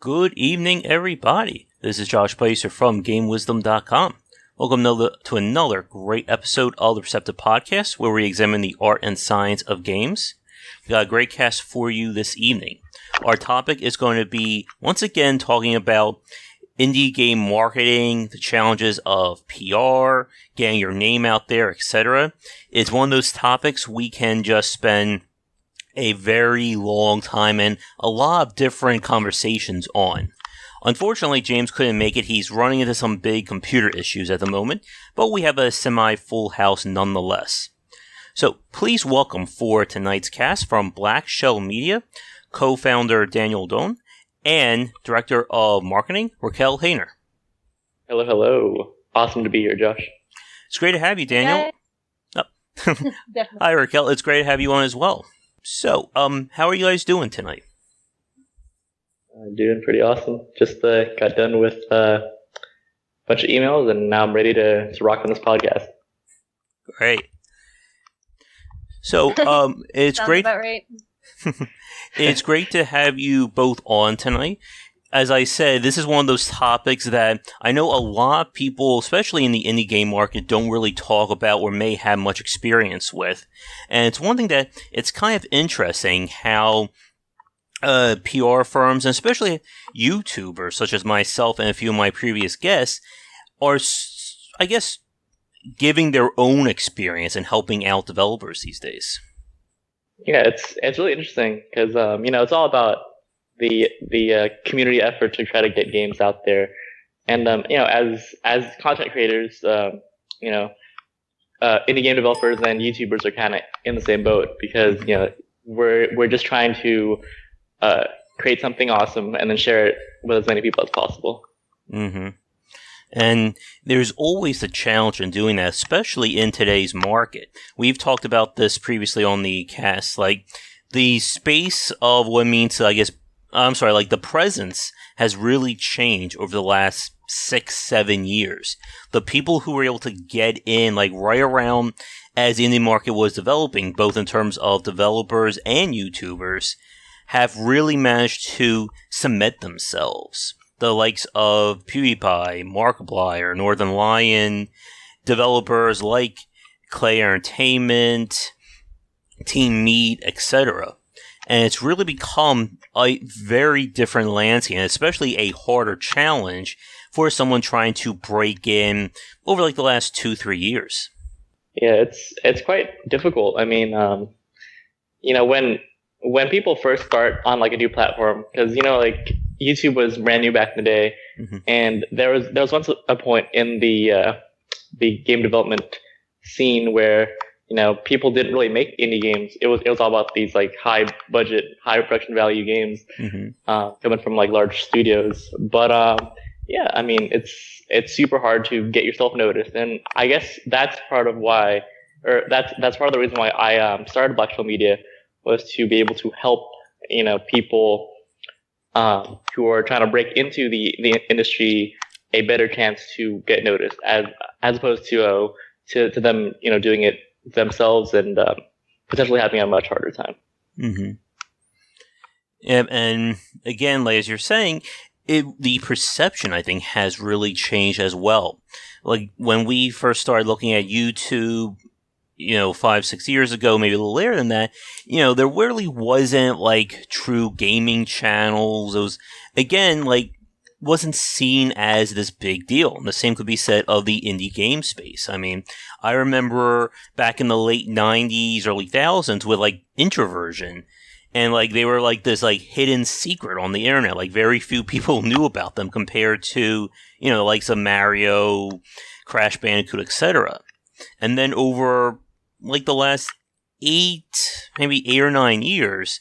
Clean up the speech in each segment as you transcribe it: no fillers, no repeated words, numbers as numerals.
Good evening, everybody. This is Josh Placer from GameWisdom.com. Welcome to another great episode of the Perceptive podcast, where we examine the art and science of games. We got a great cast for you this evening. Our topic is going to be, once again, talking about indie game marketing, the challenges of PR, getting your name out there, etc. It's one of those topics we can just spend a very long time and a lot of different conversations on. Unfortunately, James couldn't make it. He's running into some big computer issues at the moment, but we have a semi-full house nonetheless. So please welcome for tonight's cast from Black Shell Media, co-founder Daniel Doan, and director of marketing, Raquel Hayner. Hello, hello. Awesome to be here, Josh. It's great to have you, Daniel. Oh. Hi, Raquel. It's great to have you on as well. So, how are you guys doing tonight? Doing pretty awesome. Just got done with a bunch of emails, and now I'm ready to rock on this podcast. Great. So, it's Sounds great. About right. It's great to have you both on tonight. As I said, this is one of those topics that I know a lot of people, especially in the indie game market, don't really talk about or may have much experience with. And it's one thing that it's kind of interesting how PR firms, and especially YouTubers such as myself and a few of my previous guests, are, I guess, giving their own experience and helping out developers these days. Yeah, it's really interesting because it's all about the community effort to try to get games out there, and as content creators, indie game developers and YouTubers are kind of in the same boat because we're just trying to create something awesome and then share it with as many people as possible. Mm-hmm. And there's always the challenge in doing that, especially in today's market. We've talked about this previously on the cast, like the space of what it means to, the presence has really changed over the last 6-7 years. The people who were able to get in, like right around as the indie market was developing, both in terms of developers and YouTubers, have really managed to cement themselves. The likes of PewDiePie, Markiplier, Northern Lion, developers like Clay Entertainment, Team Meat, etc. And it's really become a very different landscape, and especially a harder challenge for someone trying to break in over like the last 2-3 years. Yeah, it's quite difficult. I mean, when people first start on like a new platform, because YouTube was brand new back in the day, mm-hmm. and there was once a point in the game development scene where people didn't really make indie games. It was all about these like high budget, high production value games, mm-hmm. Coming from like large studios. But it's super hard to get yourself noticed, and I guess that's part of why, or that's part of the reason why I started Black Shell Media, was to be able to help people who are trying to break into the industry a better chance to get noticed, as opposed to them doing it themselves and potentially having a much harder time. Mm-hmm. And again, like as you're saying, the perception, I think, has really changed as well. Like when we first started looking at YouTube, 5-6 years ago, maybe a little later than that, there really wasn't like true gaming channels. It was, again, like, wasn't seen as this big deal. And the same could be said of the indie game space. I mean, I remember back in the late 90s, early 2000s with like Introversion. And like they were like this like hidden secret on the internet. Like very few people knew about them compared to, the likes of Mario, Crash Bandicoot, etc. And then over like the last 8 or 9 years,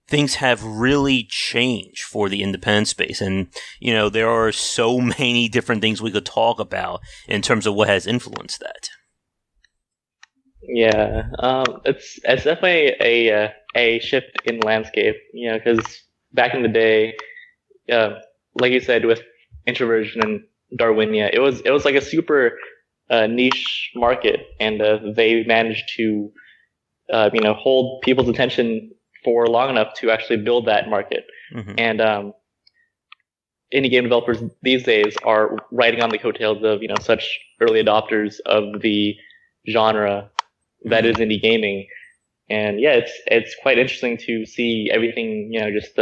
things have really changed for the independent space. And, there are so many different things we could talk about in terms of what has influenced that. Yeah, it's definitely a shift in landscape, because back in the day, like you said, with Introversion and Darwinia, it was like a super niche market, and they managed to hold people's attention for long enough to actually build that market. Mm-hmm. And indie game developers these days are riding on the coattails of such early adopters of the genre that is indie gaming. And yeah, it's quite interesting to see everything just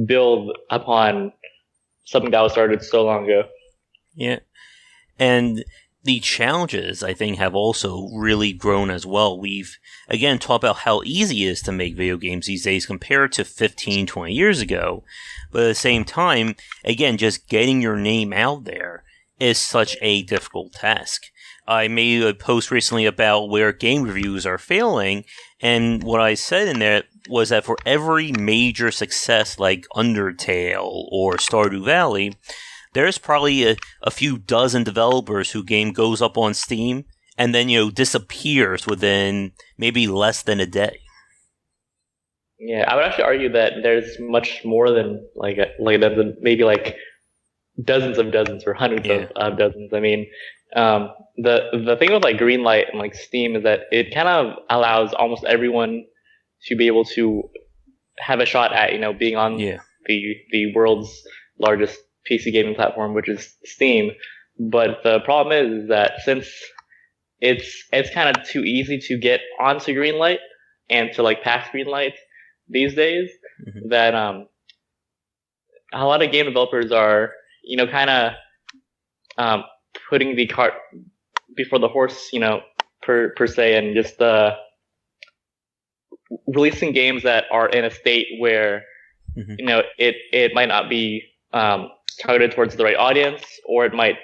build upon something that was started so long ago. Yeah, and the challenges, I think, have also really grown as well. We've, again, talked about how easy it is to make video games these days compared to 15, 20 years ago. But at the same time, again, just getting your name out there is such a difficult task. I made a post recently about where game reviews are failing, and what I said in there was that for every major success like Undertale or Stardew Valley, there's probably a few dozen developers whose game goes up on Steam and then, disappears within maybe less than a day. Yeah, I would actually argue that there's much more than maybe like dozens of dozens or hundreds of dozens. I mean, the thing with like Greenlight and like Steam is that it kind of allows almost everyone to be able to have a shot at being on the world's largest PC gaming platform, which is Steam. But the problem is that since it's kind of too easy to get onto Greenlight and to like pass Greenlight these days, that a lot of game developers are kind of putting the cart before the horse, per se, and just releasing games that are in a state where it might not be targeted towards the right audience, or it might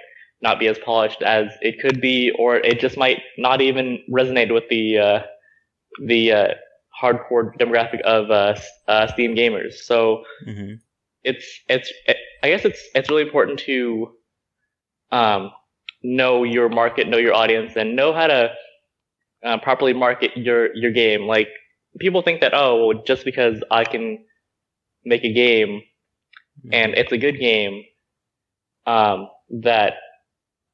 not be as polished as it could be, or it just might not even resonate with the hardcore demographic of Steam gamers. So I guess it's really important to know your market, know your audience, and know how to properly market your game. Like, people think that just because I can make a game and it's a good game, that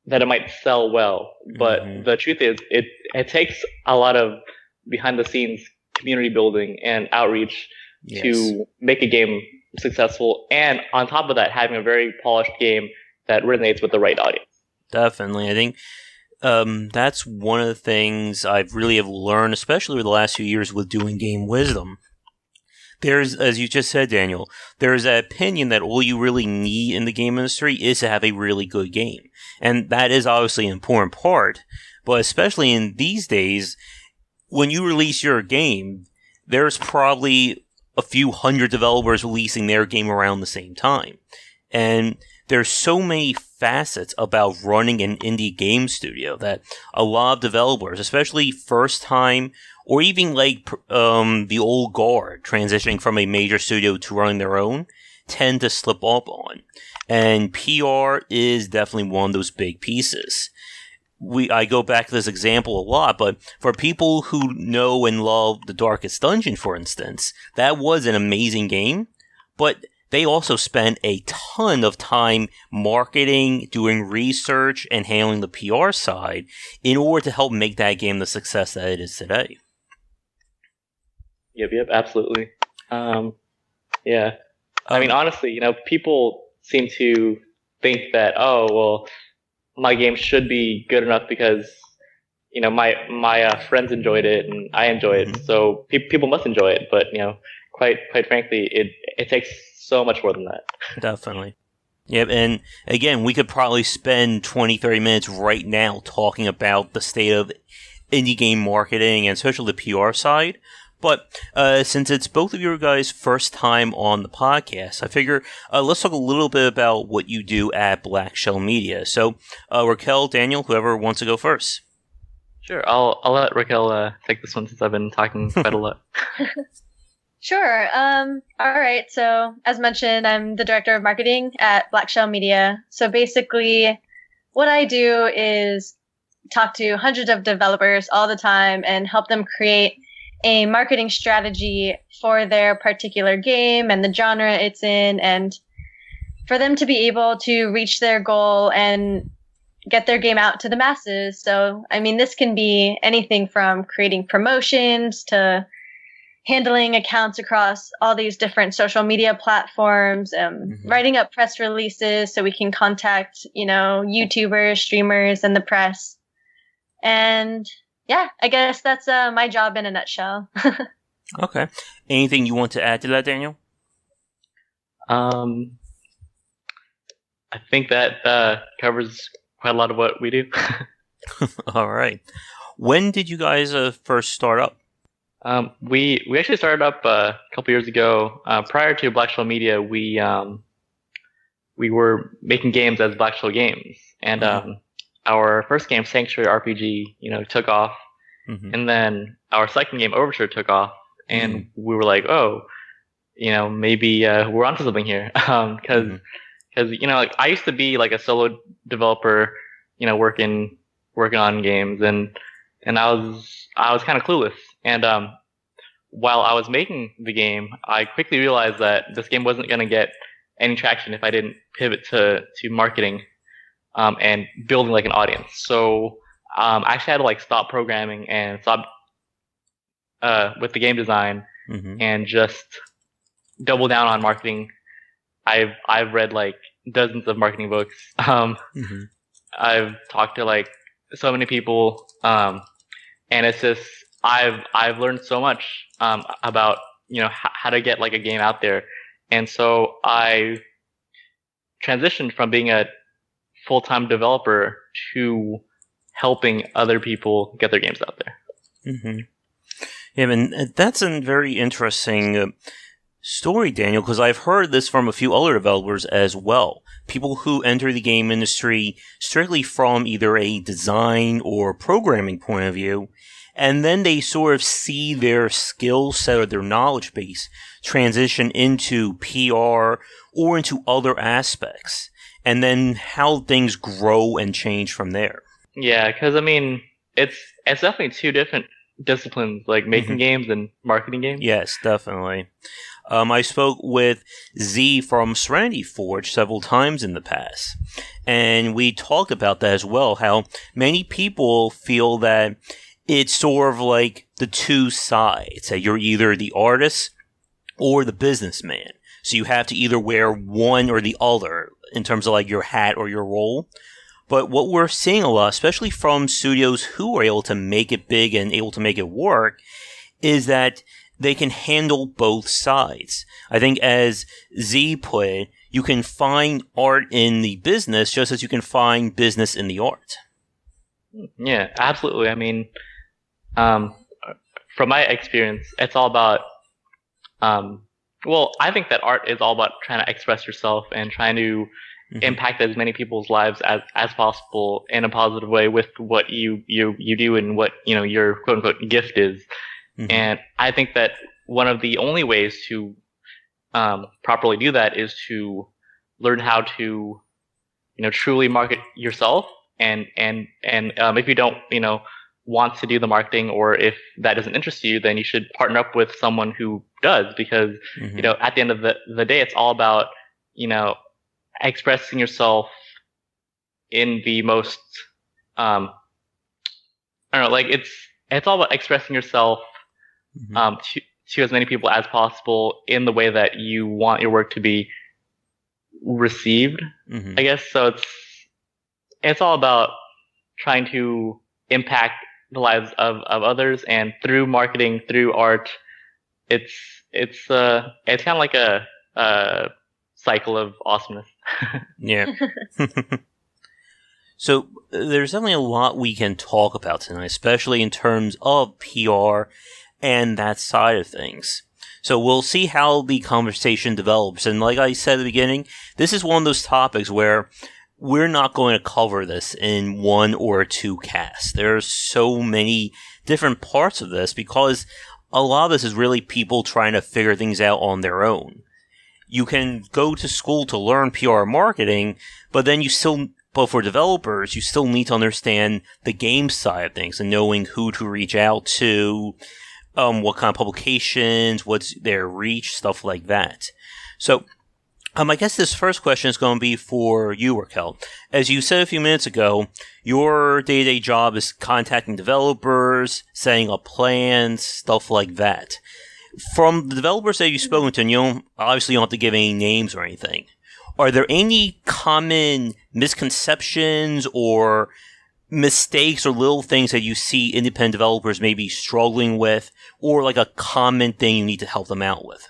it might sell well. But the truth is, it takes a lot of behind the scenes community building and outreach to make a game successful, and on top of that, having a very polished game that resonates with the right audience. Definitely. I think that's one of the things I've really have learned, especially over the last few years with doing Game Wisdom. There's, as you just said, Daniel, there's that opinion that all you really need in the game industry is to have a really good game. And that is obviously an important part, but especially in these days, when you release your game, there's probably a few hundred developers releasing their game around the same time. And there's so many facets about running an indie game studio that a lot of developers, especially first time or even like the old guard transitioning from a major studio to running their own, tend to slip up on. And PR is definitely one of those big pieces. I go back to this example a lot, but for people who know and love The Darkest Dungeon, for instance, that was an amazing game, but they also spent a ton of time marketing, doing research, and handling the PR side in order to help make that game the success that it is today. Yep, absolutely. Yeah. I mean, honestly, people seem to think that, my game should be good enough because, my friends enjoyed it and I enjoy it, so people must enjoy it. But, quite frankly, it takes so much more than that. Definitely. Yep, and again, we could probably spend 20, 30 minutes right now talking about the state of indie game marketing and especially the PR side. But since it's both of your guys' first time on the podcast, I figure let's talk a little bit about what you do at Black Shell Media. So, Raquel, Daniel, whoever wants to go first. Sure, I'll let Raquel take this one since I've been talking quite a lot. Sure. All right. So, as mentioned, I'm the director of marketing at Black Shell Media. So basically, what I do is talk to hundreds of developers all the time and help them create a marketing strategy for their particular game and the genre it's in, and for them to be able to reach their goal and get their game out to the masses. So, I mean, this can be anything from creating promotions to handling accounts across all these different social media platforms, writing up press releases so we can contact, YouTubers, streamers, and the press. And yeah, I guess that's my job in a nutshell. Okay. Anything you want to add to that, Daniel? I think that covers quite a lot of what we do. All right. When did you guys first start up? We actually started up a couple years ago. Prior to Black Shell Media, we were making games as Black Shell Games, and our first game, Sanctuary RPG, took off, and then our second game, Overture, took off, and we were like, oh, maybe we're onto something here, because I used to be like a solo developer, working on games, and I was kind of clueless. And while I was making the game, I quickly realized that this game wasn't going to get any traction if I didn't pivot to marketing and building like an audience. So I actually had to like stop programming and stop with the game design and just double down on marketing. I've read like dozens of marketing books. I've talked to like so many people, and it's just I've learned so much about how to get like a game out there, and so I transitioned from being a full-time developer to helping other people get their games out there. Yeah, and that's a very interesting story, Daniel, because I've heard this from a few other developers as well. People who enter the game industry strictly from either a design or programming point of view, and then they sort of see their skill set or their knowledge base transition into PR or into other aspects, and then how things grow and change from there. Yeah, because it's definitely two different disciplines, like making games and marketing games. Yes, definitely. I spoke with Z from Serenity Forge several times in the past, and we talked about that as well, how many people feel that it's sort of like the two sides, that you're either the artist or the businessman. So you have to either wear one or the other in terms of like your hat or your role. But what we're seeing a lot, especially from studios who are able to make it big and able to make it work, is that they can handle both sides. I think as Z put it, you can find art in the business just as you can find business in the art. Yeah, absolutely. From my experience, it's all about, I think that art is all about trying to express yourself and trying to impact as many people's lives as possible in a positive way with what you do and what, your quote unquote gift is. And I think that one of the only ways to properly do that is to learn how to, truly market yourself. And if you don't, want to do the marketing, or if that doesn't interest you, then you should partner up with someone who does, because, at the end of the day, it's all about, expressing yourself in the most, it's all about expressing yourself to as many people as possible in the way that you want your work to be received, I guess. So it's all about trying to impact the lives of others, and through marketing, through art, it's kind of like a cycle of awesomeness. Yeah. So there's definitely a lot we can talk about tonight, especially in terms of PR and that side of things. So we'll see how the conversation develops. And like I said at the beginning, this is one of those topics where we're not going to cover this in one or two casts. There are so many different parts of this because a lot of this is really people trying to figure things out on their own. You can go to school to learn PR marketing, but then but for developers, you still need to understand the game side of things and knowing who to reach out to, what kind of publications, what's their reach, stuff like that. So, I guess this first question is going to be for you, Raquel. As you said a few minutes ago, your day-to-day job is contacting developers, setting up plans, stuff like that. from the developers that you've spoken to, and you don't have to give any names or anything, are there any common misconceptions or mistakes or little things that you see independent developers maybe struggling with, or like a common thing you need to help them out with?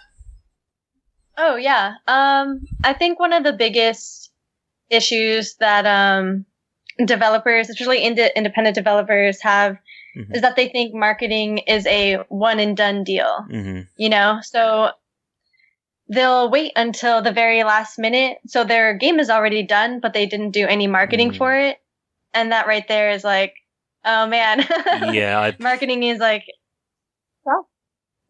Oh, yeah. I think one of the biggest issues that developers, especially independent developers, have is that they think marketing is a one and done deal. You know, so they'll wait until the very last minute. So their game is already done, but they didn't do any marketing for it. And that right there is like, oh man. Yeah. Marketing is like, well,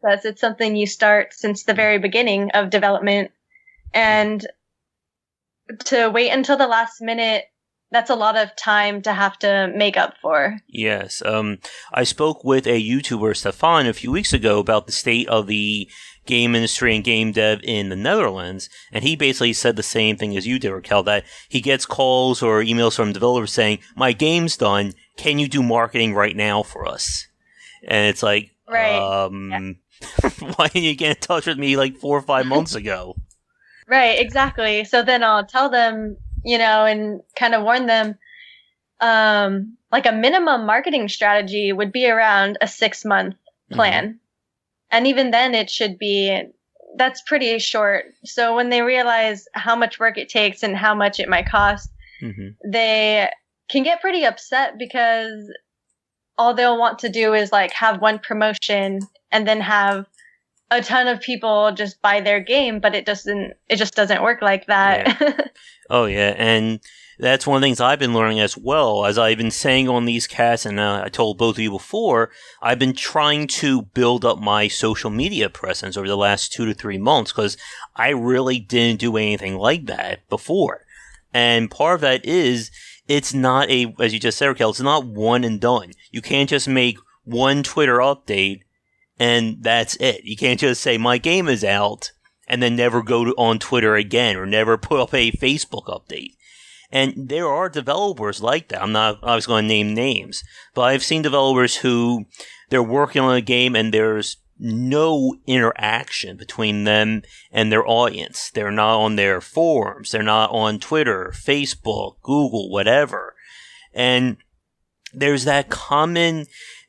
it's something you start since the very beginning of development. And to wait until the last minute, that's a lot of time to have to make up for. Yes. I spoke with a YouTuber, Stefan, a few weeks ago about the state of the game industry and game dev in the Netherlands, and he basically said the same thing as you did, Raquel, that he gets calls or emails from developers saying, my game's done, can you do marketing right now for us? And it's like, right. Why didn't you get in touch with me like 4 or 5 months ago? Right, exactly. So then I'll tell them, you know, and kind of warn them, like a minimum marketing strategy would be around a 6-month plan. And even then it should be, that's pretty short. So when they realize how much work it takes and how much it might cost, they can get pretty upset because all they'll want to do is like have one promotion and then have a ton of people just buy their game, but it just doesn't work like that. Yeah. Oh yeah, and that's one of the things I've been learning as well. As I've been saying on these casts, and I told both of you before, I've been trying to build up my social media presence over the last 2 to 3 months, because I really didn't do anything like that before. And part of that is, it's not as you just said, Raquel, it's not one and done. You can't just make one Twitter update and that's it. You can't just say, my game is out, and then never go on Twitter again, or never put up a Facebook update. And there are developers like that. I'm not obviously going to name names, but I've seen developers who, they're working on a game and there's no interaction between them and their audience. They're not on their forums. They're not on Twitter, Facebook, Google, whatever. And there's that common...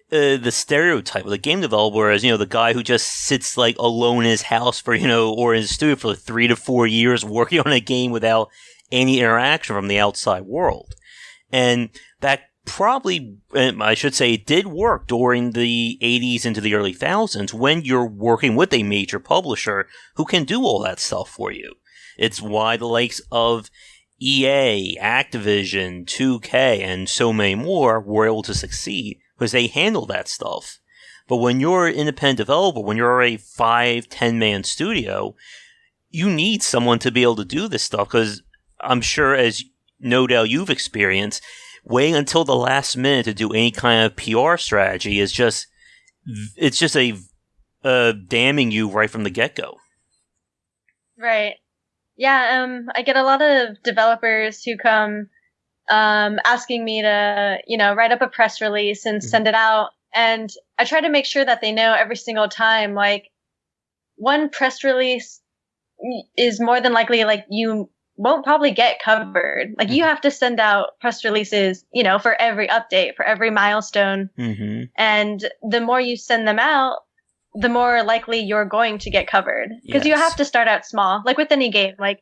the stereotype of the game developer as, the guy who just sits like alone in his house for, or in his studio for 3 to 4 years working on a game without any interaction from the outside world. And that probably, I should say, it did work during the 80s into the early 2000s when you're working with a major publisher who can do all that stuff for you. It's why the likes of EA, Activision, 2K, and so many more were able to succeed, because they handle that stuff. But when you're an independent developer, when you're a 5-10 man studio, you need someone to be able to do this stuff, because I'm sure, as no doubt you've experienced, waiting until the last minute to do any kind of PR strategy is just damning you right from the get-go. Right. Yeah, I get a lot of developers who come asking me to, write up a press release and send it out. And I try to make sure that they know every single time, like, one press release is more than likely, like, you won't probably get covered. Like, you have to send out press releases, for every update, for every milestone. And the more you send them out, the more likely you're going to get covered. Because you have to start out small, like with any game. Like,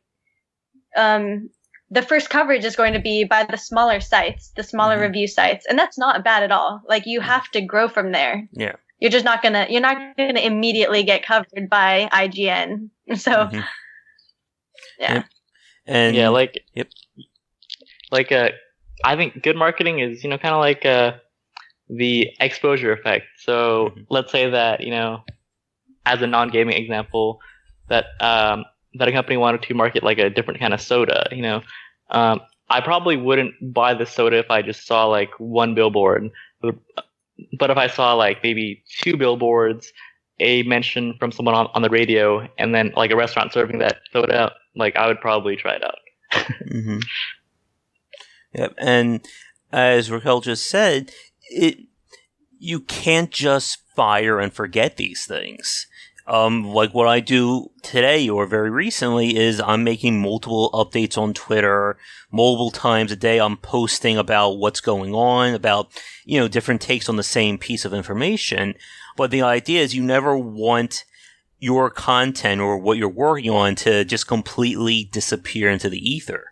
the first coverage is going to be by the smaller sites, the smaller review sites. And that's not bad at all. Like, you have to grow from there. Yeah. You're not gonna immediately get covered by IGN. So, yeah. Yep. And yeah, yep. I think good marketing is, kind of like, the exposure effect. So let's say that, as a non-gaming example, that a company wanted to market like a different kind of soda, I probably wouldn't buy the soda if I just saw like one billboard. But if I saw like maybe 2 billboards, a mention from someone on the radio, and then like a restaurant serving that soda, like I would probably try it out. Yep. And as Raquel just said, you can't just fire and forget these things. Like what I do today or very recently is I'm making multiple updates on Twitter, multiple times a day. I'm posting about what's going on, about, different takes on the same piece of information. But the idea is you never want your content or what you're working on to just completely disappear into the ether.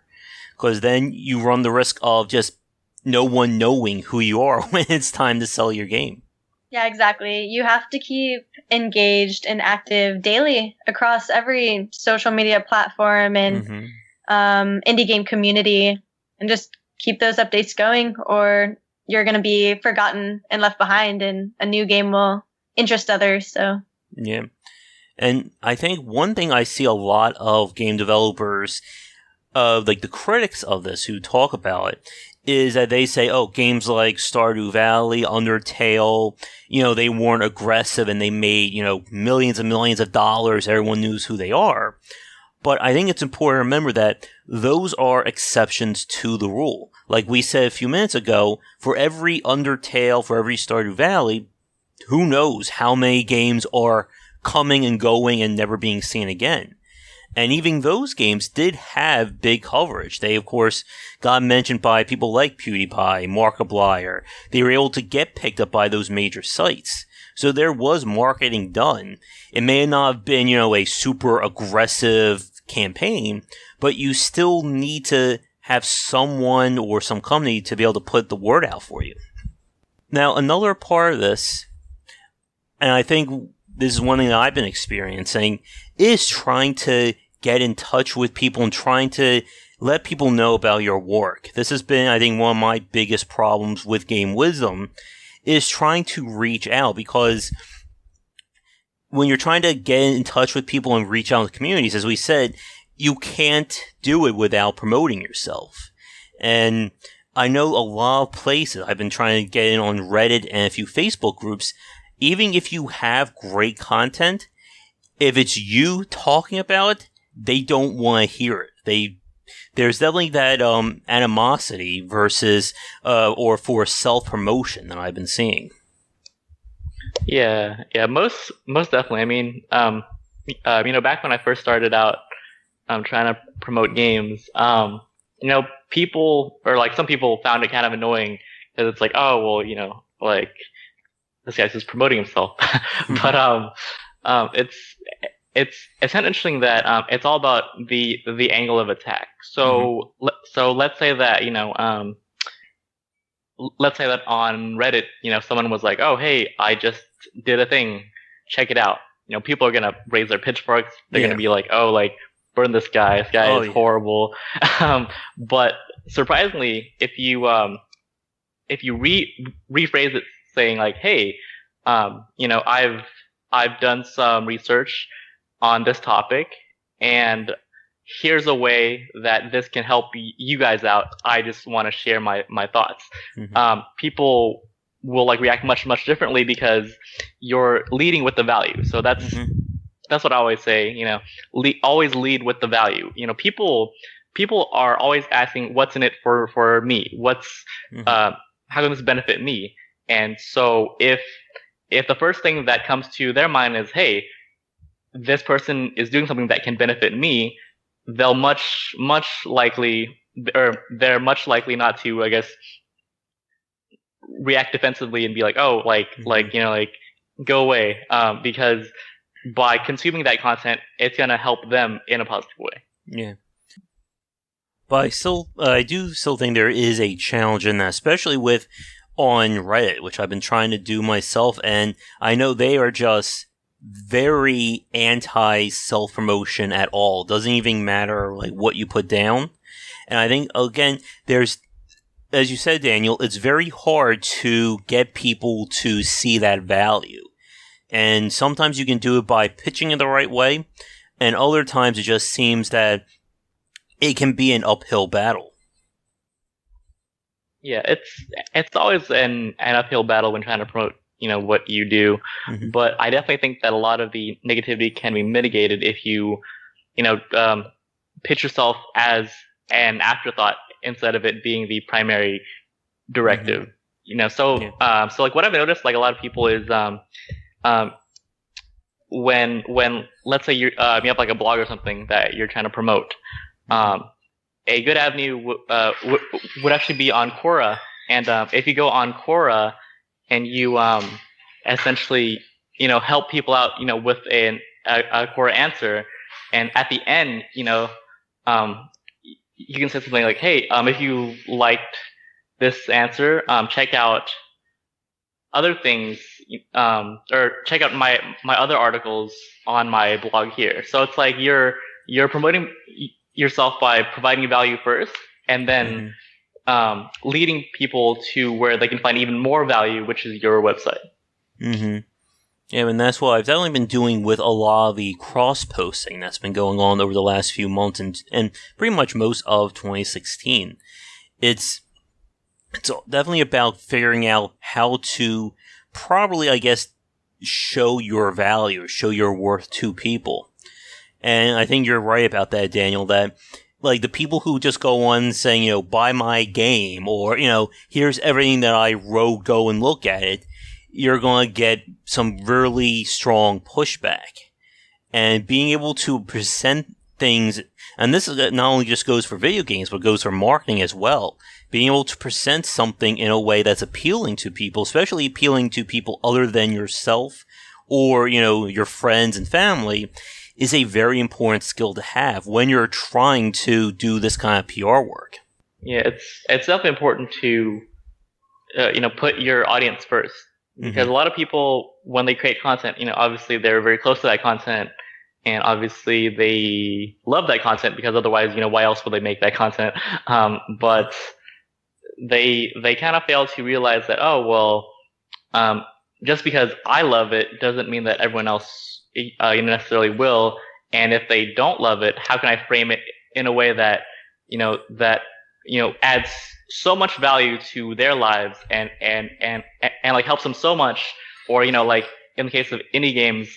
Because then you run the risk of just no one knowing who you are when it's time to sell your game. Yeah, exactly. You have to keep engaged and active daily across every social media platform and indie game community, and just keep those updates going, or you're going to be forgotten and left behind, and a new game will interest others. So yeah. And I think one thing I see a lot of game developers, like the critics of this who talk about it, is that they say, games like Stardew Valley, Undertale, they weren't aggressive and they made, millions and millions of dollars. Everyone knows who they are. But I think it's important to remember that those are exceptions to the rule. Like we said a few minutes ago, for every Undertale, for every Stardew Valley, who knows how many games are coming and going and never being seen again. And even those games did have big coverage. They, of course, got mentioned by people like PewDiePie, Markiplier. They were able to get picked up by those major sites. So there was marketing done. It may not have been, a super aggressive campaign, but you still need to have someone or some company to be able to put the word out for you. Now, another part of this, and I think this is one thing that I've been experiencing, is trying to get in touch with people and trying to let people know about your work. This has been, I think, one of my biggest problems with Game Wisdom, is trying to reach out, because when you're trying to get in touch with people and reach out to communities, as we said, you can't do it without promoting yourself. And I know a lot of places, I've been trying to get in on Reddit and a few Facebook groups. Even if you have great content, if it's you talking about it, they don't want to hear it. There's definitely that animosity versus or for self-promotion that I've been seeing. Yeah, most definitely. I mean, back when I first started out, trying to promote games, people, or like some people, found it kind of annoying because it's like, oh well, like this guy's just promoting himself. But it's kind of interesting that it's all about the angle of attack. So let's say that let's say that on Reddit, someone was like, oh hey, I just did a thing, check it out. People are gonna raise their pitchforks. They're gonna be like, oh, like, burn this guy. This guy is horrible. But surprisingly, if you rephrase it, saying like, hey, I've done some research on this topic, and here's a way that this can help you guys out. I just want to share my thoughts. People will like react much differently because you're leading with the value. So that's what I always say. Always lead with the value. People are always asking, what's in it for me? What's how can this benefit me? And so if the first thing that comes to their mind is, hey, this person is doing something that can benefit me, they're much likely not to, I guess, react defensively and be like, oh, like go away, because by consuming that content, it's gonna help them in a positive way. Yeah. But I do still think there is a challenge in that, especially with on Reddit, which I've been trying to do myself, and I know they are just very anti self-promotion at all. It doesn't even matter like what you put down. And I think, again, there's, as you said, Daniel, it's very hard to get people to see that value. And sometimes you can do it by pitching it the right way, and other times it just seems that it can be an uphill battle. Yeah, it's always an uphill battle when trying to promote, what you do. But I definitely think that a lot of the negativity can be mitigated if you, pitch yourself as an afterthought instead of it being the primary directive. So like what I've noticed, like a lot of people is, when let's say you have like a blog or something that you're trying to promote, a good avenue would actually be on Quora. And if you go on Quora and you essentially help people out with a Quora answer, and at the end you can say something like, hey, if you liked this answer, check out other things, or check out my other articles on my blog here. So it's like you're promoting yourself by providing value first, and then leading people to where they can find even more value, which is your website. Mm-hmm. Yeah, and that's what I've definitely been doing with a lot of the cross-posting that's been going on over the last few months and pretty much most of 2016. It's definitely about figuring out how to properly, I guess, show your value or show your worth to people. And I think you're right about that, Daniel, that like the people who just go on saying, buy my game, or, here's everything that I wrote, go and look at it, you're going to get some really strong pushback. And being able to present things, and this is not only just goes for video games, but goes for marketing as well. Being able to present something in a way that's appealing to people, especially appealing to people other than yourself or, your friends and family, is a very important skill to have when you're trying to do this kind of PR work. Yeah, it's definitely important to, put your audience first. Because a lot of people, when they create content, obviously they're very close to that content, and obviously they love that content because otherwise, why else would they make that content? But they kind of fail to realize that, just because I love it doesn't mean that everyone else necessarily will. And if they don't love it, how can I frame it in a way that adds so much value to their lives and like helps them so much, or like in the case of indie games,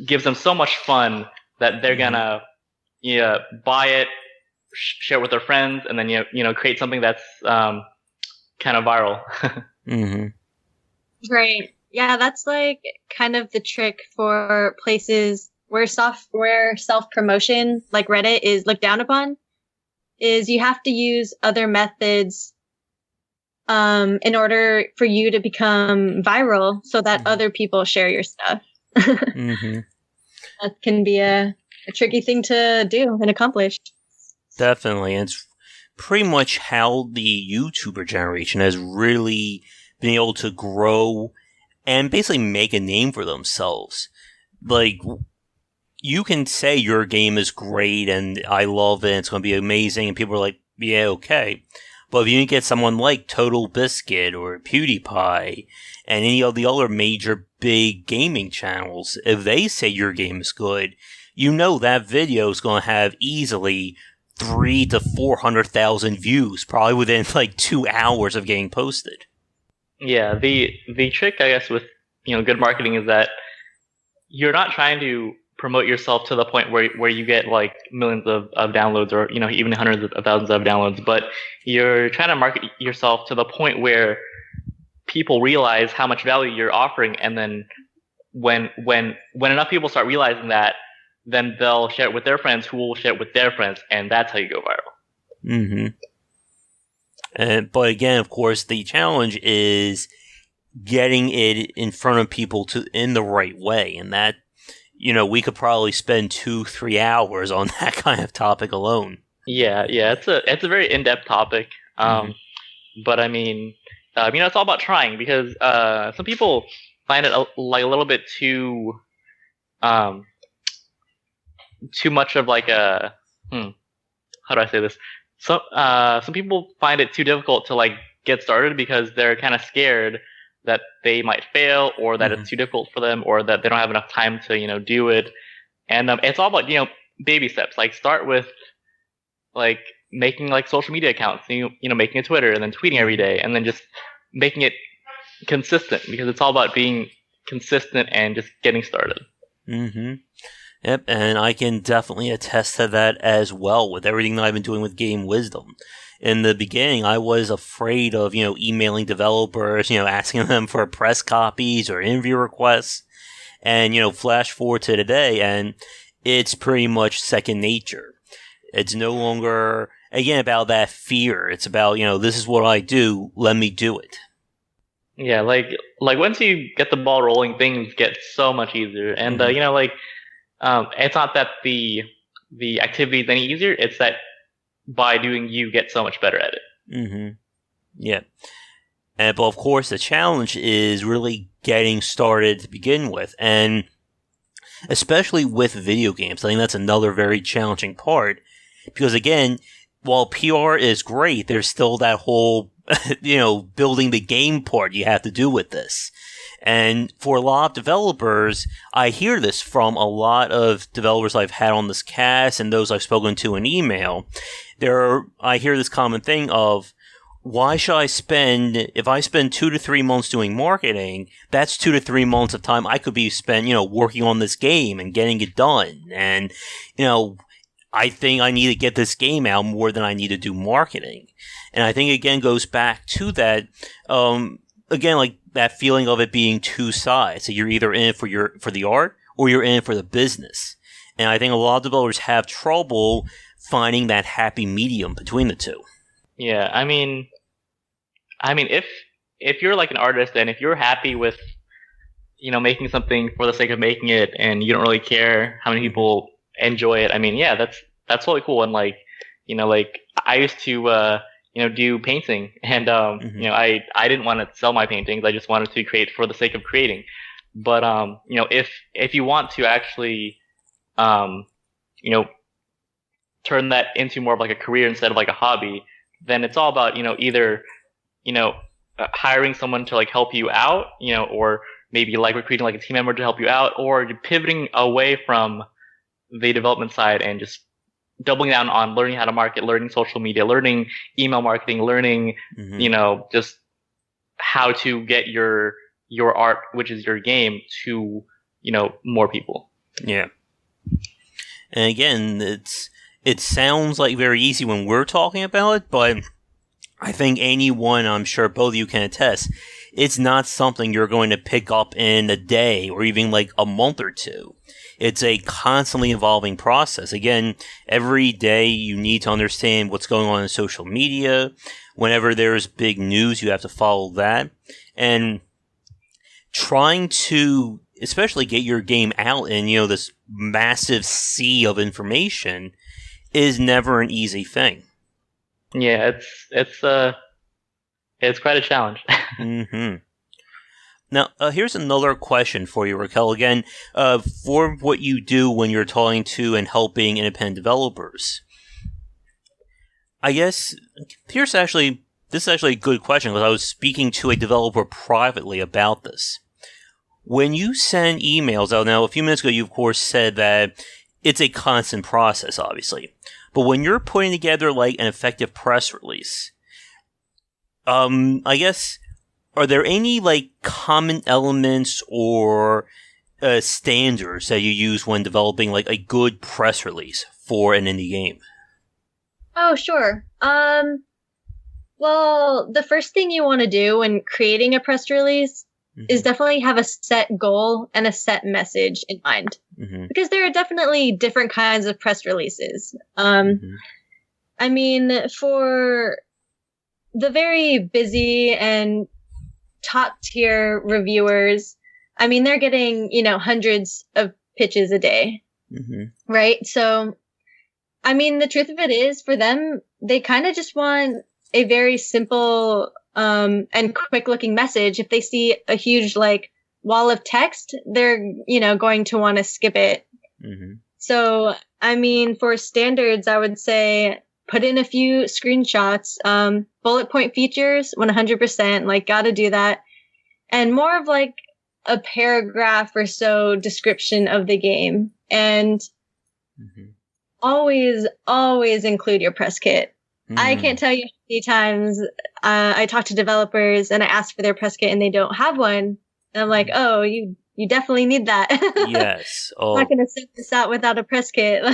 gives them so much fun that they're gonna buy it, share it with their friends, and then create something that's kind of viral. Right. Yeah, that's like kind of the trick for places where self-promotion, like Reddit, is looked down upon. Is you have to use other methods in order for you to become viral so that other people share your stuff. That can be a tricky thing to do and accomplish. Definitely. And it's pretty much how the YouTuber generation has really been able to grow and basically make a name for themselves. Like, you can say your game is great and I love it, it's going to be amazing, and people are like, yeah, okay. But if you get someone like Total Biscuit or PewDiePie and any of the other major big gaming channels, if they say your game is good, that video is going to have easily 300,000 to 400,000 views, probably within like 2 hours of getting posted. Yeah, the trick, I guess, with good marketing is that you're not trying to promote yourself to the point where you get like millions of downloads, or even hundreds of thousands of downloads, but you're trying to market yourself to the point where people realize how much value you're offering, and then when enough people start realizing that, then they'll share it with their friends, who will share it with their friends, and that's how you go viral. But again, of course, the challenge is getting it in front of people in the right way, and that, we could probably spend 2-3 hours on that kind of topic alone. Yeah, it's a very in-depth topic. But I mean, it's all about trying, because some people find it like a little bit too much of like a how do I say this? Some people find it too difficult to like get started because they're kind of scared that they might fail, or that it's too difficult for them, or that they don't have enough time to do it. And it's all about baby steps. Like, start with like making like social media accounts, making a Twitter, and then tweeting every day, and then just making it consistent, because it's all about being consistent and just getting started. Yep, and I can definitely attest to that as well with everything that I've been doing with Game Wisdom. In the beginning, I was afraid of, emailing developers, asking them for press copies or interview requests. And, flash forward to today, and it's pretty much second nature. It's no longer, again, about that fear. It's about, this is what I do, let me do it. Yeah, like once you get the ball rolling, things get so much easier. And, it's not that the activity is any easier, it's that by doing, you get so much better at it. Mm-hmm. Yeah. But of course, the challenge is really getting started to begin with. And especially with video games, I think that's another very challenging part. Because again, while PR is great, there's still that whole, building the game part you have to do with this. And for a lot of developers, I hear this from a lot of developers I've had on this cast and those I've spoken to in email. I hear this common thing of, why should if I spend 2 to 3 months doing marketing, that's 2 to 3 months of time I could be spent, working on this game and getting it done. And, I think I need to get this game out more than I need to do marketing. And I think, again, goes back to that, again, like that feeling of it being two sides. So you're either in it for the art or you're in it for the business. And I think a lot of developers have trouble finding that happy medium between the two. Yeah, I mean, if you're like an artist and if you're happy with, making something for the sake of making it and you don't really care how many people enjoy it, I mean, yeah, that's really cool. And like I used to, do painting and, I didn't want to sell my paintings. I just wanted to create for the sake of creating. But, if you want to actually, turn that into more of like a career instead of like a hobby, then it's all about, either, hiring someone to like help you out, or maybe like recruiting like a team member to help you out, or pivoting away from the development side and just doubling down on learning how to market, learning social media, learning email marketing, learning, just how to get your art, which is your game, to, more people. Yeah. And again, it sounds like very easy when we're talking about it, but I think anyone, I'm sure both of you can attest, it's not something you're going to pick up in a day or even like a month or two. It's a constantly evolving process. Again, every day you need to understand what's going on in social media. Whenever there's big news, you have to follow that. And trying to especially get your game out in, this massive sea of information is never an easy thing. Yeah, it's quite a challenge. Mm-hmm. Now, here's another question for you, Raquel. Again, for what you do when you're talking to and helping independent developers, I guess this is actually a good question because I was speaking to a developer privately about this. When you send emails out, now a few minutes ago, you of course said that it's a constant process, obviously. But when you're putting together like an effective press release, I guess, are there any like common elements or standards that you use when developing like a good press release for an indie game? Oh, sure. Well, the first thing you want to do when creating a press release is definitely have a set goal and a set message in mind. Because there are definitely different kinds of press releases. I mean, for the very busy and top tier reviewers, I mean, they're getting, hundreds of pitches a day. Right? So, I mean, the truth of it is for them, they kind of just want a very simple and quick looking message. If they see a huge like wall of text, they're, going to want to skip it. So, I mean, for standards, I would say put in a few screenshots, bullet point features, 100%, like gotta do that. And more of like a paragraph or so description of the game. And always include your press kit. I can't tell you how many times I talk to developers and I ask for their press kit and they don't have one. And I'm like, oh, you definitely need that. Yes. Oh. I'm not going to send this out without a press kit.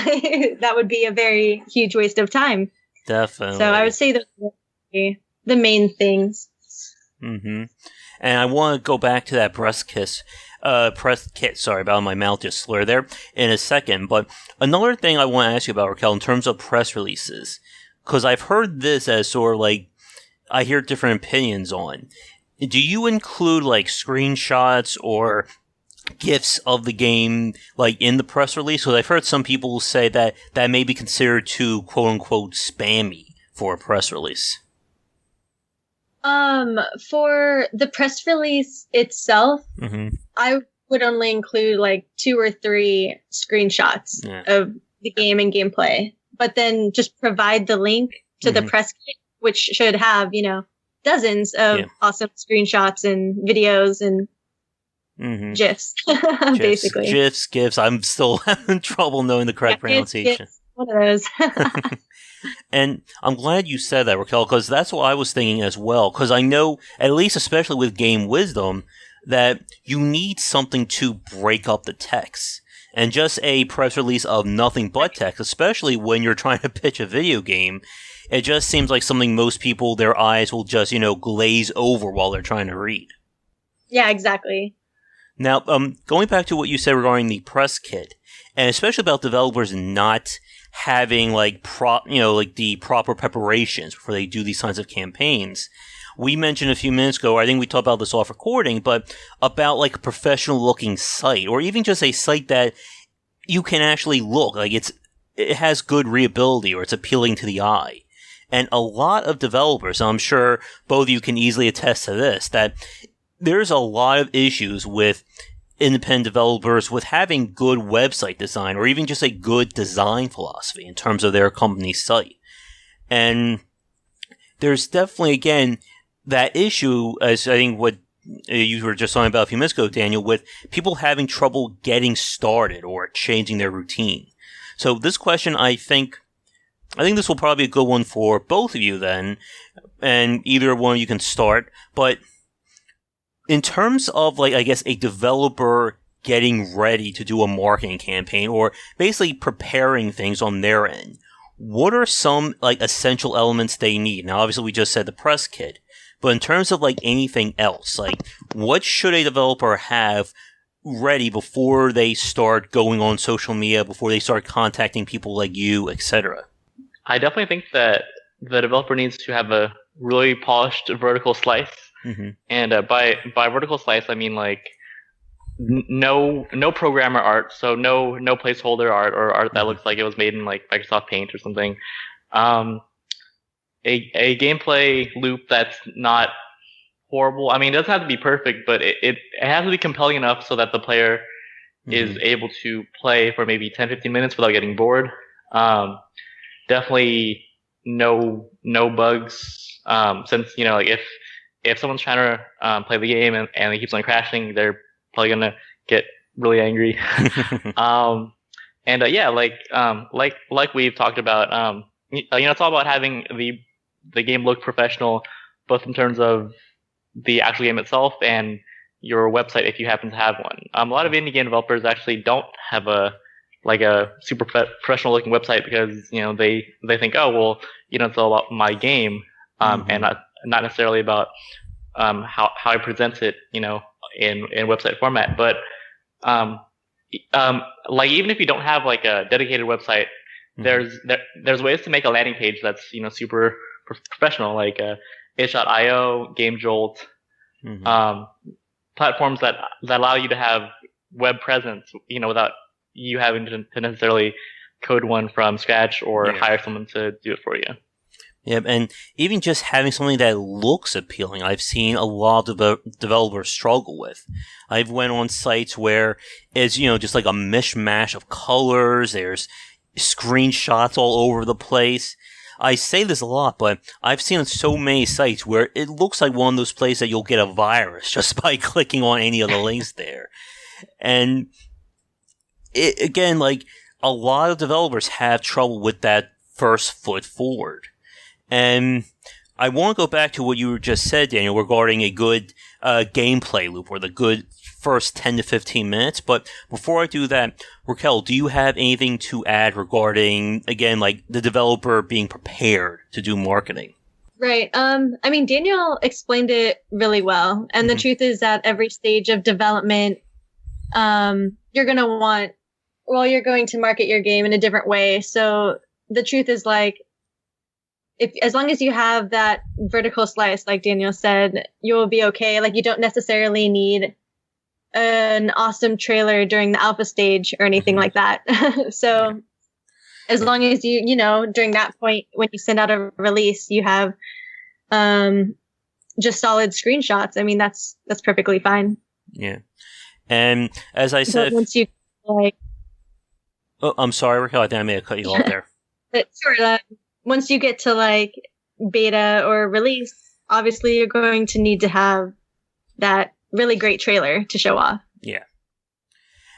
That would be a very huge waste of time. Definitely. So I would say those are the main things. And I want to go back to that press kit. press kit. Sorry about my mouth just slur there in a second. But another thing I want to ask you about, Raquel, in terms of press releases, because I've heard this as sort of like I hear different opinions on. Do you include like screenshots or GIFs of the game like in the press release? Because I've heard some people say that that may be considered too quote unquote spammy for a press release. For the press release itself, I would only include like 2 or 3 screenshots of the game and gameplay, but then just provide the link to the press kit, which should have, dozens of awesome screenshots and videos and GIFs, basically. GIFs. I'm still having trouble knowing the correct pronunciation. GIFs, one of those. And I'm glad you said that, Raquel, because that's what I was thinking as well. Because I know, at least especially with Game Wisdom, that you need something to break up the text. And just a press release of nothing but text, especially when you're trying to pitch a video game, it just seems like something most people, their eyes will just, glaze over while they're trying to read. Yeah, exactly. Now, going back to what you said regarding the press kit, and especially about developers not having the proper preparations before they do these kinds of campaigns. We mentioned a few minutes ago, I think we talked about this off recording, but about like a professional looking site, or even just a site that you can actually look like it has good readability or it's appealing to the eye. And a lot of developers, I'm sure both of you can easily attest to this, that there's a lot of issues with independent developers with having good website design or even just a good design philosophy in terms of their company's site. And there's definitely, again, that issue, as I think what you were just talking about a few minutes ago, Daniel, with people having trouble getting started or changing their routine. So this question, I think this will probably be a good one for both of you then, and either one of you can start, but in terms of, a developer getting ready to do a marketing campaign or basically preparing things on their end, what are some, essential elements they need? Now, obviously, we just said the press kit, but in terms of, anything else, what should a developer have ready before they start going on social media, before they start contacting people like you, etc.? I definitely think that the developer needs to have a really polished vertical slice. And by vertical slice, I mean no programmer art, so no placeholder art or art that looks like it was made in Microsoft Paint or something. A gameplay loop that's not horrible. I mean, it doesn't have to be perfect, but it has to be compelling enough so that the player is able to play for maybe 10-15 minutes without getting bored. Definitely no bugs. Since if someone's trying to play the game and it keeps on crashing, they're probably gonna get really angry. Like we've talked about, it's all about having the game look professional, both in terms of the actual game itself and your website if you happen to have one. A lot of indie game developers actually don't have a super professional looking website because they think, oh well, it's all about my game, and not necessarily about how I present it, in website format. But even if you don't have a dedicated website, there's ways to make a landing page that's super professional, like itch.io, GameJolt, platforms that allow you to have web presence, without you having to necessarily code one from scratch or hire someone to do it for you. Yeah, and even just having something that looks appealing, I've seen a lot of developers struggle with. I've went on sites where it's, just like a mishmash of colors, there's screenshots all over the place. I say this a lot, but I've seen so many sites where it looks like one of those places that you'll get a virus just by clicking on any of the links there. And again, a lot of developers have trouble with that first foot forward. And I want to go back to what you just said, Daniel, regarding a good gameplay loop or the good first 10 to 15 minutes. But before I do that, Raquel, do you have anything to add regarding, again, the developer being prepared to do marketing? Right. Daniel explained it really well. And the truth is that every stage of development you're going to want, well, you're going to market your game in a different way. So the truth is like, as long as you have that vertical slice, like Daniel said, you'll be okay. Like you don't necessarily need an awesome trailer during the alpha stage or anything like that. So as long as you know, during that point, when you send out a release, you have, just solid screenshots. I mean, that's perfectly fine. Yeah. And as I said, but once you like, oh, I'm sorry, Raquel, I think I may have cut you off there. But sure, once you get to like beta or release, obviously you're going to need to have that really great trailer to show off. Yeah.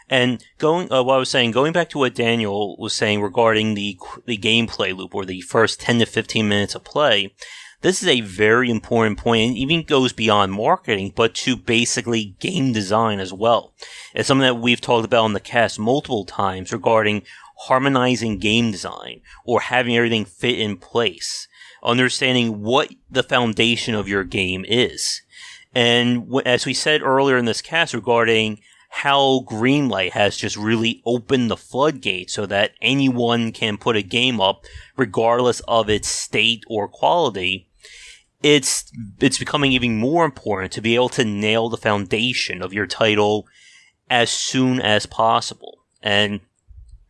And what I was saying, going back to what Daniel was saying regarding the gameplay loop or the first 10 to 15 minutes of play, this is a very important point and even goes beyond marketing, but to basically game design as well. It's something that we've talked about on the cast multiple times regarding harmonizing game design or having everything fit in place, understanding what the foundation of your game is. And as we said earlier in this cast regarding how Greenlight has just really opened the floodgates so that anyone can put a game up regardless of its state or quality, it's becoming even more important to be able to nail the foundation of your title as soon as possible. And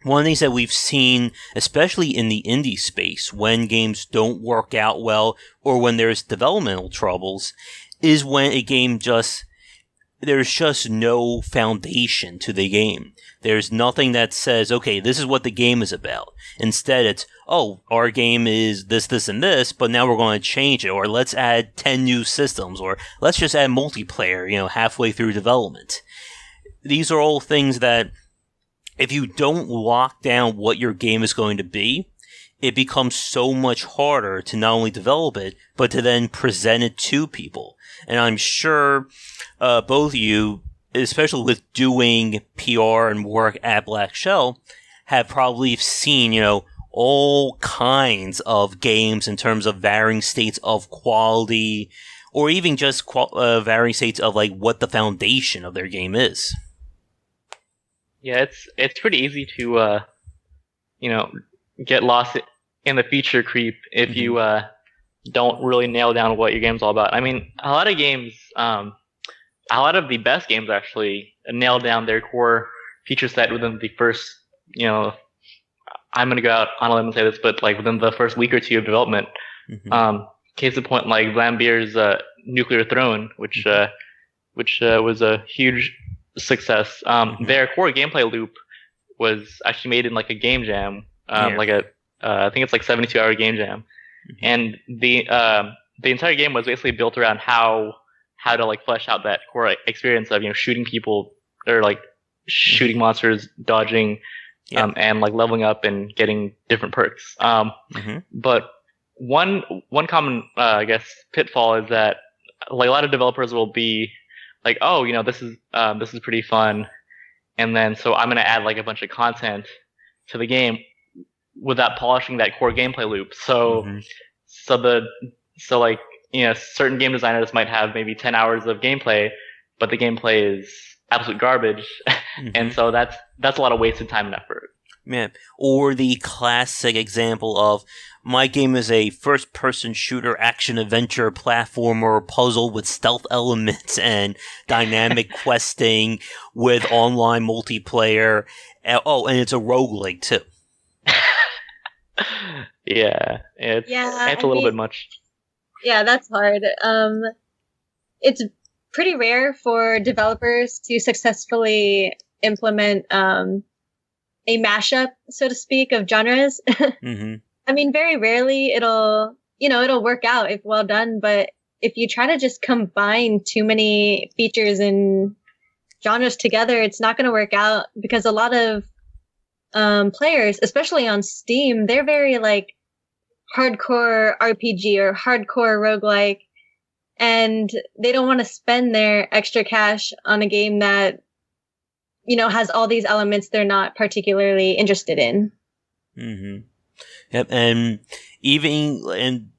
one of the things that we've seen, especially in the indie space, when games don't work out well or when there's developmental troubles, is when a game there's just no foundation to the game. There's nothing that says, okay, this is what the game is about. Instead, it's, oh, our game is this, this, and this, but now we're going to change it, or let's add 10 new systems, or let's just add multiplayer, halfway through development. These are all things that, if you don't lock down what your game is going to be, it becomes so much harder to not only develop it, but to then present it to people. And I'm sure both of you, especially with doing PR and work at Black Shell, have probably seen, all kinds of games in terms of varying states of quality, or even just varying states of like what the foundation of their game is. Yeah, it's pretty easy to get lost in the feature creep if you don't really nail down what your game's all about. I mean, a lot of games, a lot of the best games actually nail down their core feature set within the first, I'm gonna go out on a limb and say this, but like within the first week or two of development. Case in point, like Vlambeer's Nuclear Throne, which was a huge success. Their core gameplay loop was actually made in like a game jam, like I think it's like 72-hour game jam, and the entire game was basically built around how to like flesh out that core experience of shooting people or like shooting monsters, dodging, and like leveling up and getting different perks. But one common I guess pitfall is that like a lot of developers will be like, oh, this is pretty fun, and then so I'm gonna add like a bunch of content to the game without polishing that core gameplay loop. So like certain game designers might have maybe 10 hours of gameplay, but the gameplay is absolute garbage, and so that's a lot of wasted time and effort. Yeah. Or the classic example of my game is a first-person shooter, action-adventure, platformer, puzzle with stealth elements and dynamic questing with online multiplayer. Oh, and it's a roguelike too. Yeah, it's a little bit much. Yeah, that's hard. It's pretty rare for developers to successfully implement a mashup, so to speak, of genres. I mean, very rarely it'll work out if well done, but if you try to just combine too many features and genres together, it's not going to work out, because a lot of players, especially on Steam, they're very like hardcore RPG or hardcore roguelike, and they don't want to spend their extra cash on a game that has all these elements they're not particularly interested in. Yep, and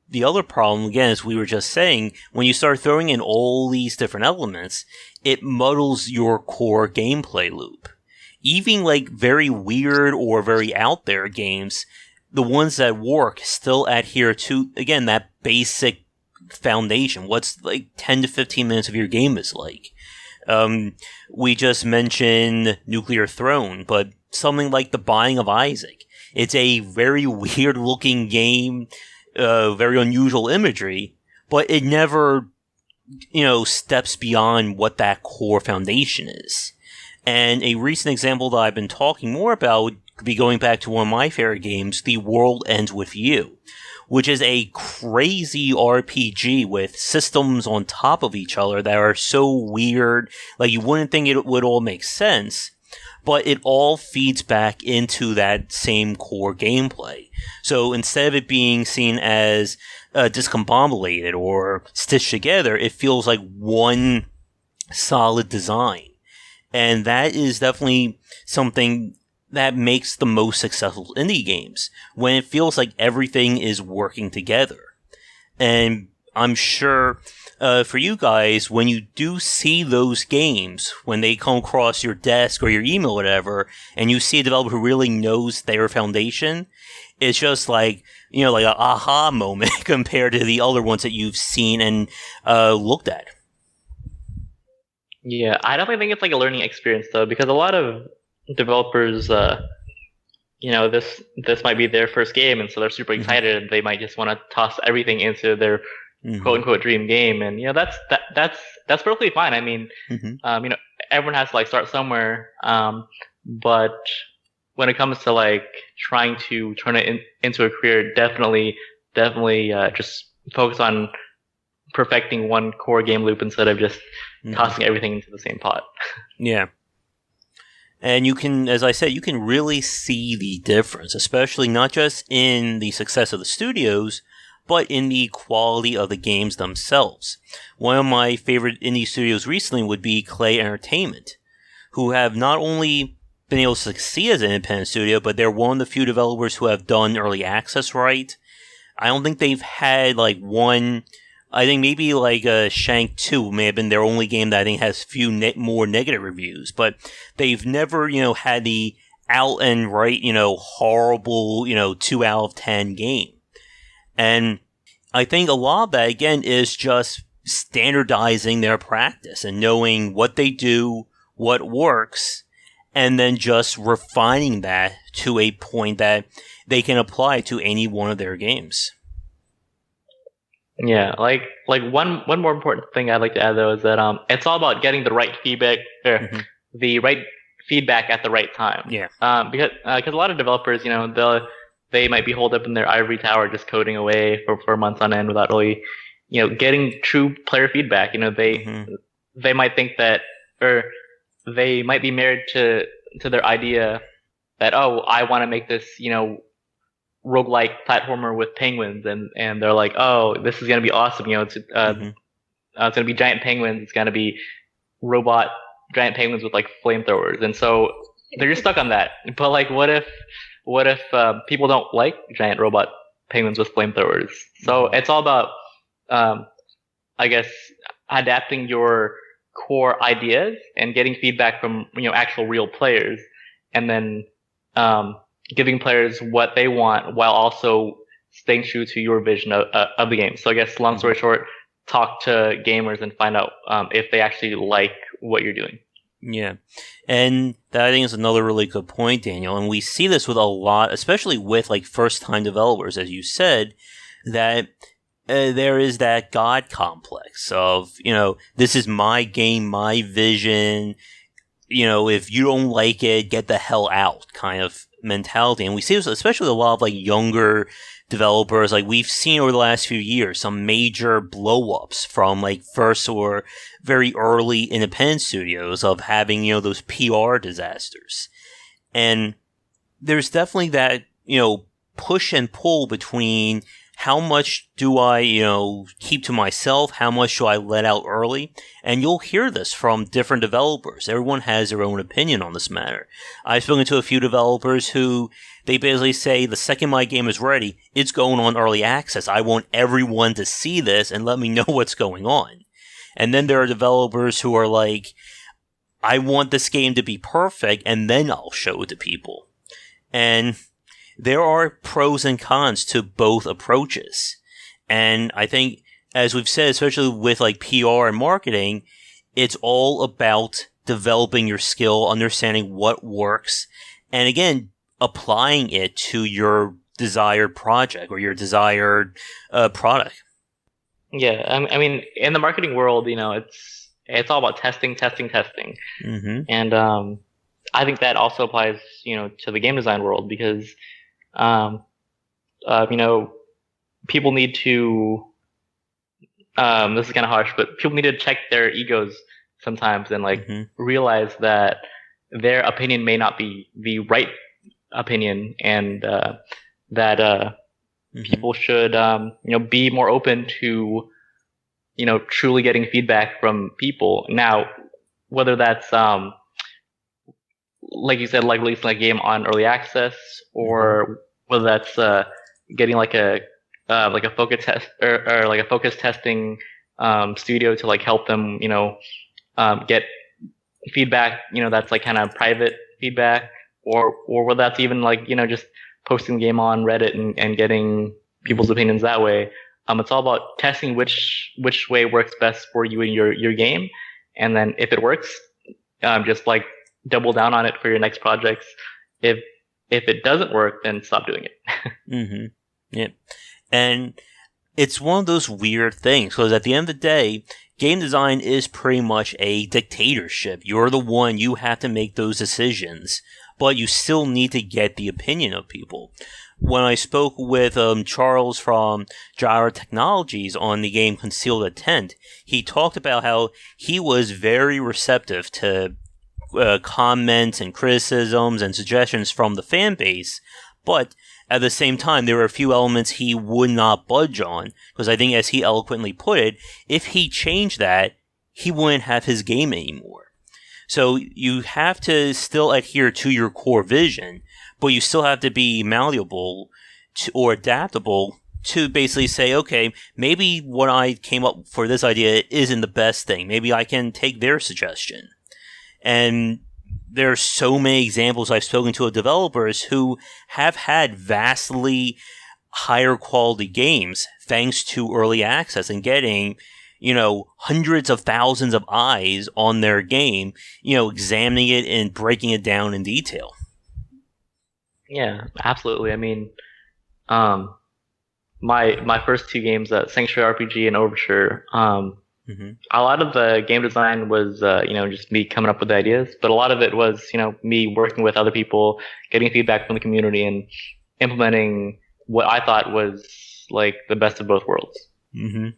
the other problem, again, as we were just saying, when you start throwing in all these different elements, it muddles your core gameplay loop. Even like very weird or very out there games, the ones that work still adhere to, again, that basic foundation. What's like 10 to 15 minutes of your game is like. We just mentioned Nuclear Throne, but something like The Binding of Isaac. It's a very weird looking game, very unusual imagery, but it never, steps beyond what that core foundation is. And a recent example that I've been talking more about would be going back to one of my favorite games, The World Ends With You, which is a crazy RPG with systems on top of each other that are so weird, like you wouldn't think it would all make sense, but it all feeds back into that same core gameplay. So instead of it being seen as discombobulated or stitched together, it feels like one solid design. And that is definitely something that makes the most successful indie games, when it feels like everything is working together. And I'm sure for you guys, when you do see those games, when they come across your desk or your email or whatever, and you see a developer who really knows their foundation, it's just like, like an aha moment compared to the other ones that you've seen and looked at. Yeah, I definitely think it's like a learning experience though, because a lot of developers, this might be their first game, and so they're super excited, and they might just want to toss everything into their quote unquote dream game, and that's perfectly fine. I mean, everyone has to like start somewhere, but when it comes to like trying to turn it into a career, definitely just focus on perfecting one core game loop instead of just tossing everything into the same pot. Yeah. And you can, as I said, you can really see the difference, especially not just in the success of the studios, but in the quality of the games themselves. One of my favorite indie studios recently would be Clay Entertainment, who have not only been able to succeed as an independent studio, but they're one of the few developers who have done early access right. I don't think they've had like one... I think maybe like Shank 2 may have been their only game that I think has few more negative reviews, but they've never, had the out and right, horrible, 2 out of 10 game. And I think a lot of that, again, is just standardizing their practice and knowing what they do, what works, and then just refining that to a point that they can apply to any one of their games. Yeah, like one more important thing I'd like to add though is that it's all about getting the right feedback, the right feedback at the right time. Yeah. Because a lot of developers, they might be holed up in their ivory tower just coding away for months on end without really, getting true player feedback. They might think that, or they might be married to their idea that, oh, I want to make this, roguelike platformer with penguins, and they're like, oh, this is gonna be awesome. It's gonna be giant penguins. It's gonna be robot giant penguins with like flamethrowers, and so they're just stuck on that. But like, what if people don't like giant robot penguins with flamethrowers? So it's all about, I guess, adapting your core ideas and getting feedback from actual real players, and then giving players what they want while also staying true to your vision of the game. So I guess, long story short, talk to gamers and find out if they actually like what you're doing. Yeah. And that I think is another really good point, Daniel. And we see this with a lot, especially with like first-time developers, as you said, that there is that God complex of, this is my game, my vision. If you don't like it, get the hell out kind of mentality. And we see this especially with a lot of like younger developers. Like we've seen over the last few years some major blow-ups from like first or very early independent studios of having, those PR disasters. And there's definitely that, push and pull between how much do I, keep to myself? How much do I let out early? And you'll hear this from different developers. Everyone has their own opinion on this matter. I've spoken to a few developers who they basically say the second my game is ready, it's going on early access. I want everyone to see this and let me know what's going on. And then there are developers who are like, I want this game to be perfect and then I'll show it to people. And there are pros and cons to both approaches. And I think, as we've said, especially with like PR and marketing, it's all about developing your skill, understanding what works, and again, applying it to your desired project or your desired product. Yeah, I mean, in the marketing world, it's all about testing. Mm-hmm. And I think that also applies, to the game design world because people need to, this is kind of harsh, but people need to check their egos sometimes and realize that their opinion may not be the right opinion, and that people should, be more open to, truly getting feedback from people. Now, whether that's, like you said, like releasing a game on early access, or whether that's getting like a focus test or like a focus testing studio to like help them, get feedback, that's like kind of private feedback, or whether that's even like, just posting the game on Reddit and getting people's opinions that way. It's all about testing which way works best for you and your game, and then if it works, just like double down on it for your next projects. If it doesn't work, then stop doing it. Mm-hmm. Yeah. And it's one of those weird things, because at the end of the day, game design is pretty much a dictatorship. You're the one, you have to make those decisions, but you still need to get the opinion of people. When I spoke with Charles from Gyro Technologies on the game Concealed Intent, he talked about how he was very receptive to comments and criticisms and suggestions from the fan base, but at the same time, there were a few elements he would not budge on, because I think, as he eloquently put it, if he changed that, he wouldn't have his game anymore. So you have to still adhere to your core vision, but you still have to be malleable or adaptable to basically say, okay, maybe what I came up for this idea isn't the best thing. Maybe I can take their suggestion. And there are so many examples I've spoken to of developers who have had vastly higher quality games thanks to early access and getting, hundreds of thousands of eyes on their game, examining it and breaking it down in detail. Yeah, absolutely. I mean, my first two games, Sanctuary RPG and Overture, a lot of the game design was, just me coming up with ideas, but a lot of it was, me working with other people, getting feedback from the community, and implementing what I thought was like the best of both worlds. Mm-hmm.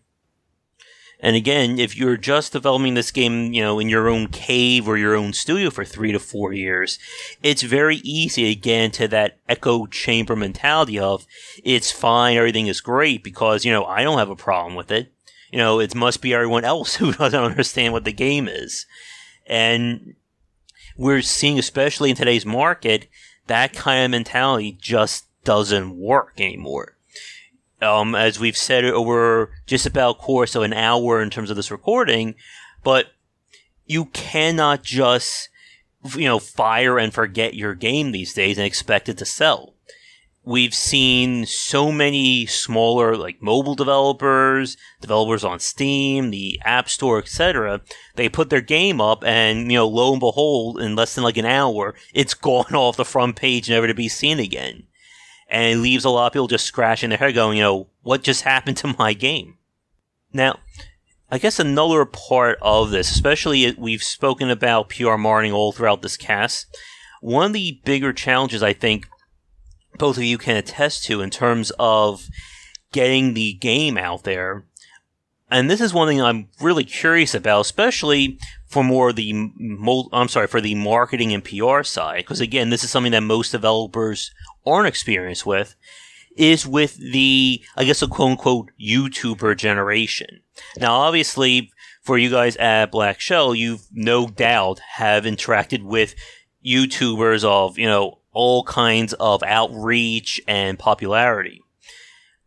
And again, if you're just developing this game, in your own cave or your own studio for 3 to 4 years, it's very easy to get into that echo chamber mentality of, it's fine, everything is great, because, I don't have a problem with it. It must be everyone else who doesn't understand what the game is. And we're seeing, especially in today's market, that kind of mentality just doesn't work anymore. As we've said over just about a course of an hour in terms of this recording, but you cannot just, fire and forget your game these days and expect it to sell. We've seen so many smaller, like mobile developers on Steam, the App Store, etc. They put their game up and, lo and behold, in less than like an hour, it's gone off the front page, never to be seen again. And it leaves a lot of people just scratching their head going, what just happened to my game? Now, I guess another part of this, especially we've spoken about PR marketing all throughout this cast, one of the bigger challenges I think both of you can attest to in terms of getting the game out there, and this is one thing I'm really curious about, especially for for the marketing and PR side, because again, this is something that most developers aren't experienced with, is with the, I guess, a quote-unquote YouTuber generation. Now, obviously, for you guys at Black Shell, you've no doubt have interacted with YouTubers of, all kinds of outreach and popularity.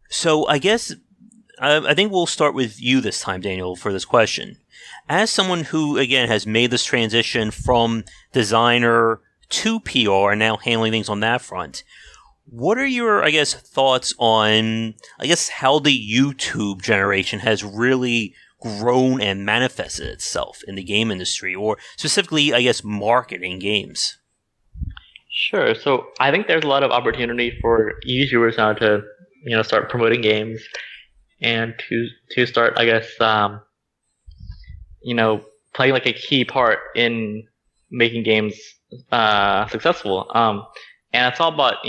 So I guess, I think we'll start with you this time, Daniel, for this question. As someone who, again, has made this transition from designer to PR and now handling things on that front, what are your, I guess, thoughts on, I guess, how the YouTube generation has really grown and manifested itself in the game industry, or specifically, I guess, marketing games? Sure. So I think there's a lot of opportunity for YouTubers now to, start promoting games and to start, I guess, playing like a key part in making games successful. And it's all about,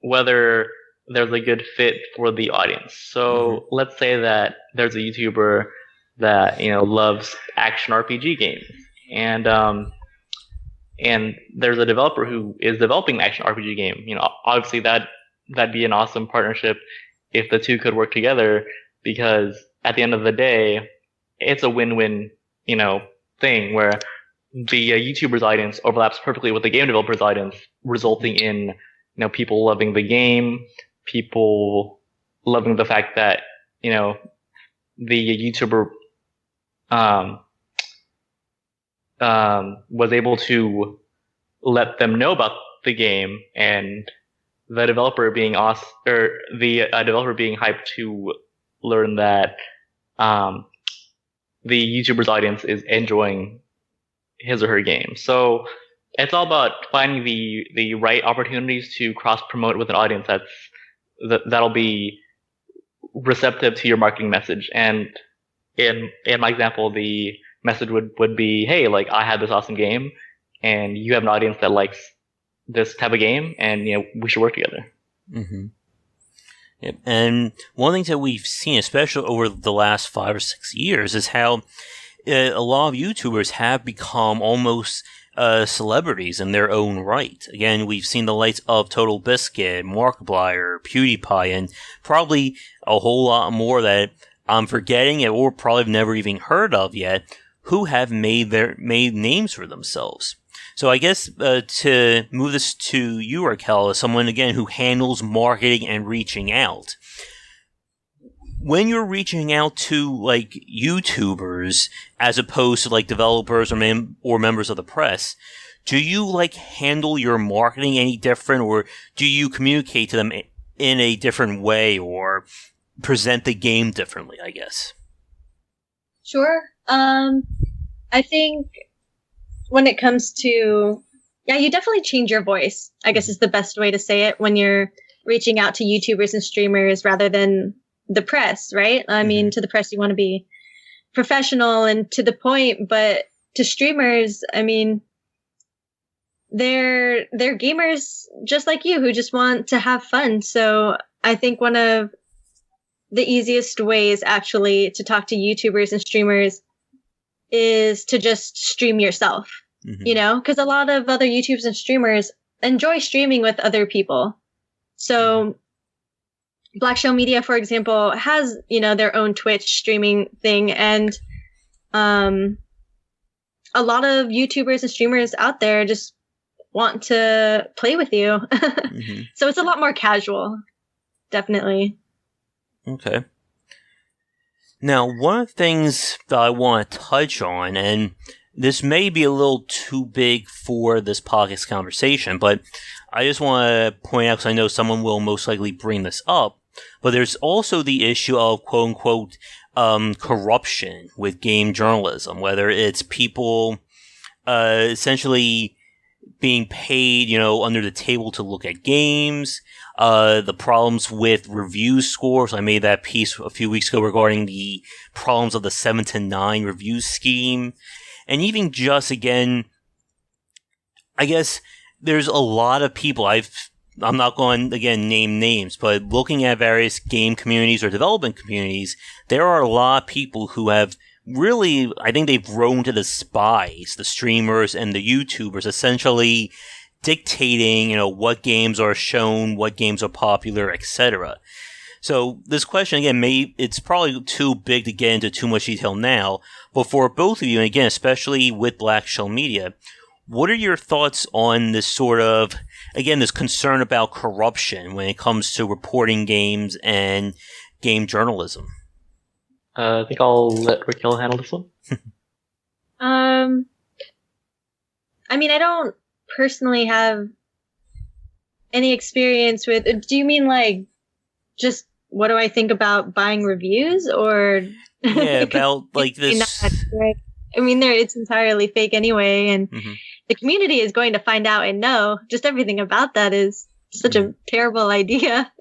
whether there's a good fit for the audience. So let's say that there's a YouTuber that, loves action RPG games, and there's a developer who is developing an action RPG game. Obviously that'd be an awesome partnership if the two could work together, because at the end of the day, it's a win-win, thing where the YouTuber's audience overlaps perfectly with the game developer's audience, resulting in, people loving the game, people loving the fact that, the YouTuber was able to let them know about the game, and the developer being developer being hyped to learn that the YouTuber's audience is enjoying his or her game. So it's all about finding the right opportunities to cross promote with an audience that'll be receptive to your marketing message. And in my example, the message would be, hey, like, I had this awesome game, and you have an audience that likes this type of game, and we should work together. Mm-hmm. Yep. And one of the things that we've seen, especially over the last 5 or 6 years, is how a lot of YouTubers have become almost celebrities in their own right. Again, we've seen the likes of Total Biscuit, Markiplier, PewDiePie, and probably a whole lot more that I'm forgetting or probably have never even heard of yet, who have made names for themselves. So I guess to move this to you, Raquel, as someone, again, who handles marketing and reaching out. When you're reaching out to, like, YouTubers as opposed to, like, developers or members of the press, do you, like, handle your marketing any different, or do you communicate to them in a different way or present the game differently, I guess? Sure. I think when it comes to, you definitely change your voice, I guess is the best way to say it, when you're reaching out to YouTubers and streamers rather than the press, right? I mean, to the press, you want to be professional and to the point, but to streamers, I mean, they're gamers just like you who just want to have fun. So I think one of the easiest ways actually to talk to YouTubers and streamers is to just stream yourself, because a lot of other YouTubers and streamers enjoy streaming with other people. So Black Shell Media, for example, has, their own Twitch streaming thing, and a lot of YouTubers and streamers out there just want to play with you. So it's a lot more casual, definitely. Okay. Now, one of the things that I want to touch on, and this may be a little too big for this podcast conversation, but I just want to point out, because I know someone will most likely bring this up, but there's also the issue of quote-unquote corruption with game journalism, whether it's people essentially being paid, under the table to look at games, the problems with review scores. I made that piece a few weeks ago regarding the problems of the 7 to 9 review scheme. And even just, again, I guess there's a lot of people, I'm not going to, again, name names, but looking at various game communities or development communities, there are a lot of people who have really, I think they've grown to despise the streamers and the YouTubers, essentially dictating, what games are shown, what games are popular, etc. So this question, again, it's probably too big to get into too much detail now, but for both of you, and again, especially with Black Shell Media, what are your thoughts on this sort of, again, this concern about corruption when it comes to reporting games and game journalism? I think I'll let Raquel handle this one. I mean, I don't personally have any experience with. Do you mean like just what do I think about buying reviews, or yeah, about like this? Right? I mean, it's entirely fake anyway, and the community is going to find out and know. Just everything about that is such a terrible idea.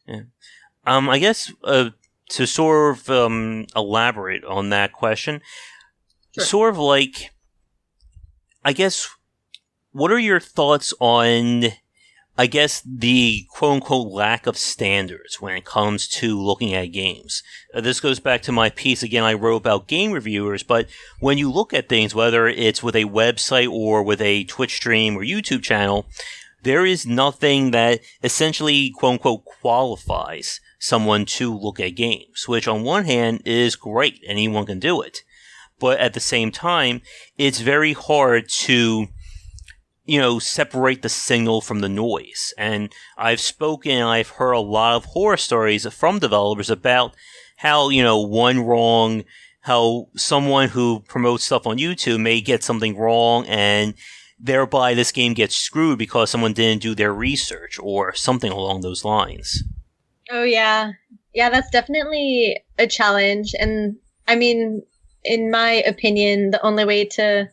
Yeah. I guess to sort of elaborate on that question, Sure. Sort of like, I guess, what are your thoughts on, I guess, the quote-unquote lack of standards when it comes to looking at games? This goes back to my piece, again, I wrote about game reviewers, but when you look at things, whether it's with a website or with a Twitch stream or YouTube channel, there is nothing that essentially, quote-unquote, qualifies someone to look at games, which on one hand is great, anyone can do it. But at the same time, it's very hard to, separate the signal from the noise. And I've heard a lot of horror stories from developers about how, how someone who promotes stuff on YouTube may get something wrong and thereby this game gets screwed because someone didn't do their research or something along those lines. Oh, yeah. Yeah, that's definitely a challenge. And I mean, in my opinion, the only way to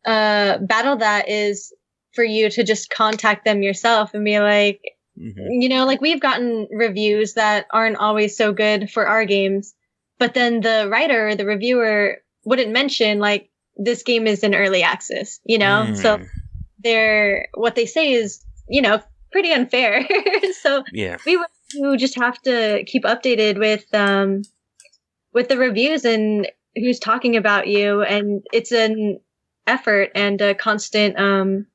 battle that is for you to just contact them yourself and be like, like we've gotten reviews that aren't always so good for our games, but then the writer or the reviewer wouldn't mention like this game is in early access, so what they say is, pretty unfair. So yeah, we would just have to keep updated with the reviews and who's talking about you. And it's an effort and a constant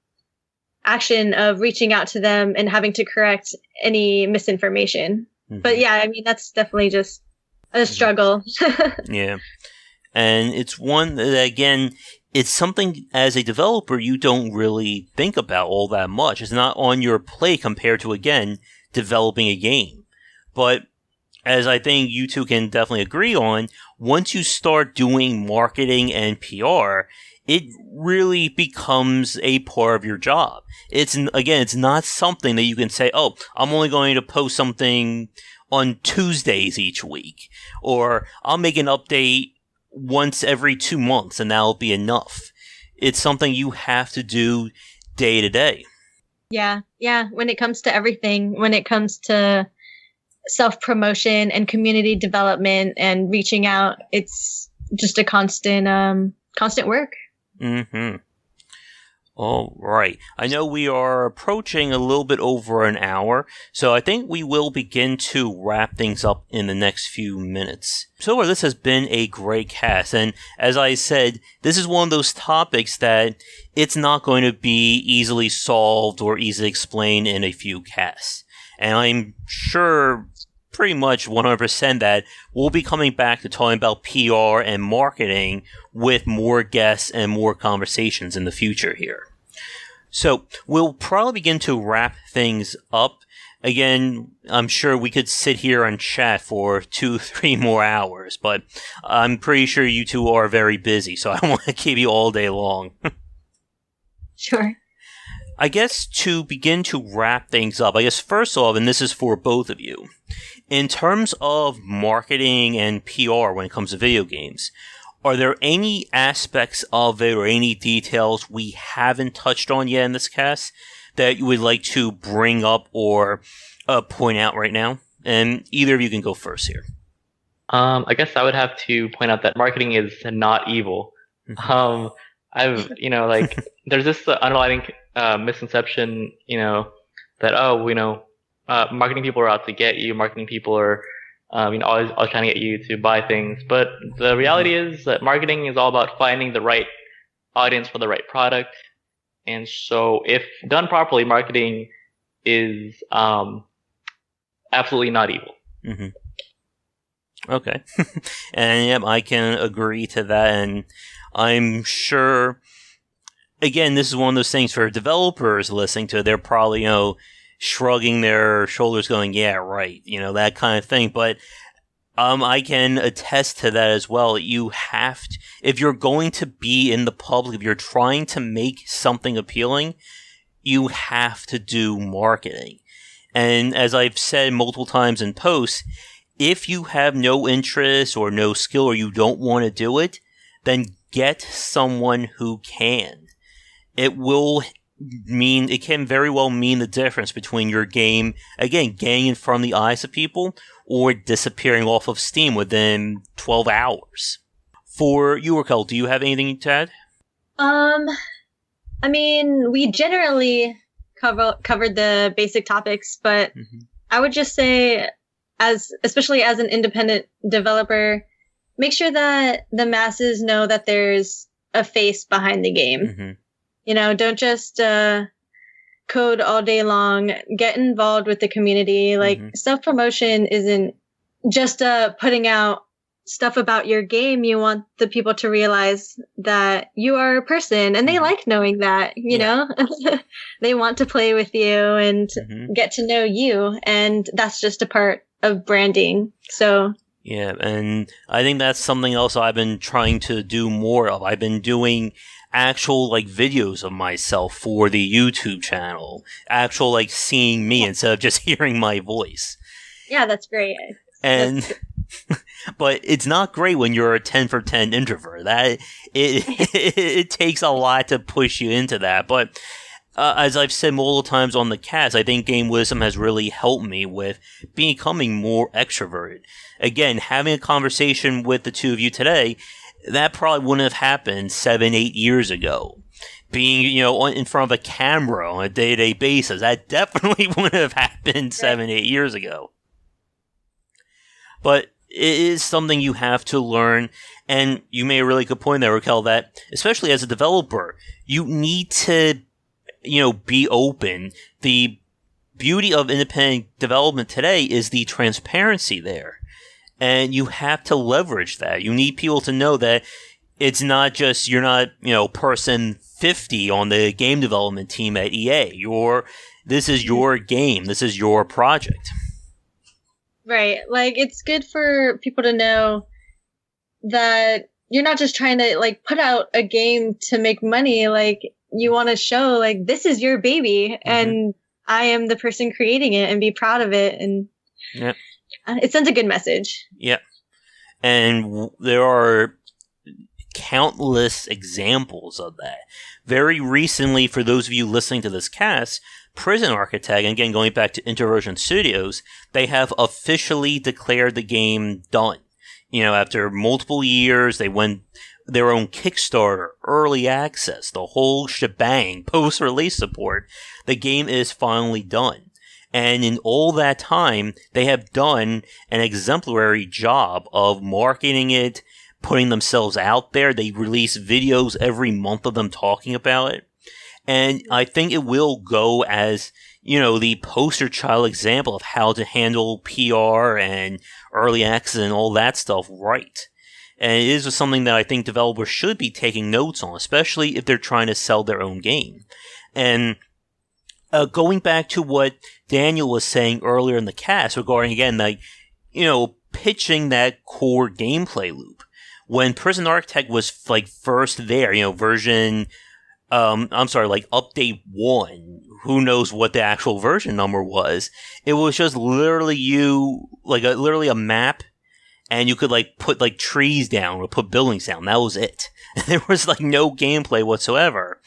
action of reaching out to them and having to correct any misinformation. But yeah, I mean, that's definitely just a struggle. Yeah. And it's one that, again, it's something as a developer you don't really think about all that much. It's not on your plate compared to, again, developing a game. But as I think you two can definitely agree on, once you start doing marketing and PR, it really becomes a part of your job. It's not something that you can say, oh, I'm only going to post something on Tuesdays each week, or I'll make an update once every 2 months and that'll be enough. It's something you have to do day to day. Yeah. When it comes to everything, when it comes to self-promotion and community development and reaching out, it's just a constant work. All right. I know we are approaching a little bit over an hour, so I think we will begin to wrap things up in the next few minutes. So far, this has been a great cast, and as I said, this is one of those topics that it's not going to be easily solved or easily explained in a few casts. And I'm sure pretty much 100% that we'll be coming back to talking about PR and marketing with more guests and more conversations in the future here. So we'll probably begin to wrap things up. Again, I'm sure we could sit here and chat for 2-3 more hours, but I'm pretty sure you two are very busy, so I don't want to keep you all day long. Sure. I guess to begin to wrap things up, I guess first off, and this is for both of you, in terms of marketing and PR when it comes to video games, are there any aspects of it or any details we haven't touched on yet in this cast that you would like to bring up or point out right now? And either of you can go first here. I guess I would have to point out that marketing is not evil. There's this underlying misconception, that, marketing people are out to get you. Marketing people are, always trying to get you to buy things. But the reality is that marketing is all about finding the right audience for the right product. And so if done properly, marketing is absolutely not evil. Mm-hmm. Okay. And yep, I can agree to that. And I'm sure, again, this is one of those things for developers listening to it, they're probably, shrugging their shoulders going, yeah, right, that kind of thing. But I can attest to that as well. You have to, if you're going to be in the public, if you're trying to make something appealing, you have to do marketing. And as I've said multiple times in posts, if you have no interest or no skill or you don't want to do it, then get someone who can. It can very well mean the difference between your game, again, getting in front of the eyes of people or disappearing off of Steam within 12 hours. For you, Raquel, do you have anything to add? I mean, we generally covered the basic topics, but I would just say, especially as an independent developer, make sure that the masses know that there's a face behind the game. Don't just code all day long. Get involved with the community. Like, self-promotion isn't just putting out stuff about your game. You want the people to realize that you are a person, and they like knowing that, you know? They want to play with you and get to know you, and that's just a part of branding. So yeah, and I think that's something else I've been trying to do more of. I've been doing actual videos of myself for the YouTube channel, actual seeing me instead of just hearing my voice. Yeah, that's great. And but it's not great when you're a 10 for 10 introvert. That it takes a lot to push you into that. But as I've said multiple times on the cast, I think Game Wisdom has really helped me with becoming more extroverted. Again, having a conversation with the two of you today, that probably wouldn't have happened 7-8 years ago. Being, in front of a camera on a day-to-day basis, that definitely wouldn't have happened 7-8 years ago. But it is something you have to learn, and you made a really good point there, Raquel, that especially as a developer, you need to, be open. The beauty of independent development today is the transparency there. And you have to leverage that. You need people to know that it's not just, you're not, person 50 on the game development team at EA. This is your game. This is your project. Right. It's good for people to know that you're not just trying to, put out a game to make money. You want to show, this is your baby, and I am the person creating it, and be proud of it. And it sends a good message. Yeah. And there are countless examples of that. Very recently, for those of you listening to this cast, Prison Architect, and again going back to Introversion Studios, they have officially declared the game done. After multiple years, they went their own Kickstarter, early access, the whole shebang, post-release support. The game is finally done. And in all that time, they have done an exemplary job of marketing it, putting themselves out there. They release videos every month of them talking about it. And I think it will go as, the poster child example of how to handle PR and early access and all that stuff right. And it is something that I think developers should be taking notes on, especially if they're trying to sell their own game. And going back to what Daniel was saying earlier in the cast regarding, again, pitching that core gameplay loop. When Prison Architect was, first there, version, update 1, who knows what the actual version number was. It was just literally literally a map, and you could, put, trees down or put buildings down. That was it. There was, no gameplay whatsoever.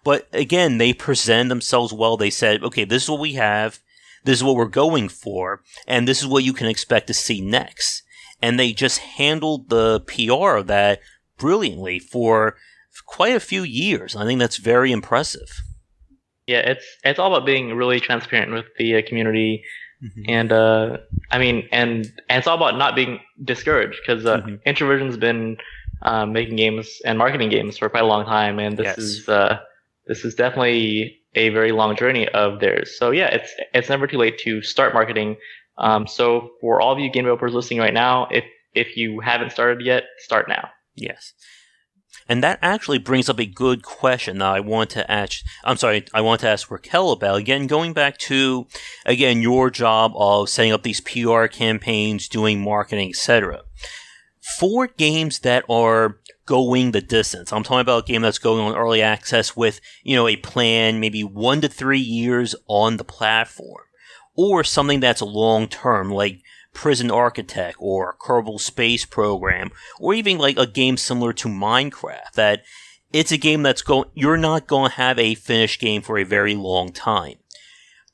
But again, they presented themselves well. They said, okay, this is what we have, this is what we're going for, and this is what you can expect to see next. And they just handled the PR of that brilliantly for quite a few years. I think that's very impressive. Yeah, it's all about being really transparent with the community, and and it's all about not being discouraged, because Introversion's been making games and marketing games for quite a long time, and this is this is definitely a very long journey of theirs. So yeah, it's never too late to start marketing. So for all of you game developers listening right now, if you haven't started yet, start now. Yes. And that actually brings up a good question that I want to ask. I want to ask Raquel about. Again, going back to, your job of setting up these PR campaigns, doing marketing, etc. For games that are going the distance, I'm talking about a game that's going on early access with, a plan, maybe 1 to 3 years on the platform, or something that's long term, like Prison Architect or Kerbal Space Program, or even like a game similar to Minecraft, that it's a game you're not going to have a finished game for a very long time.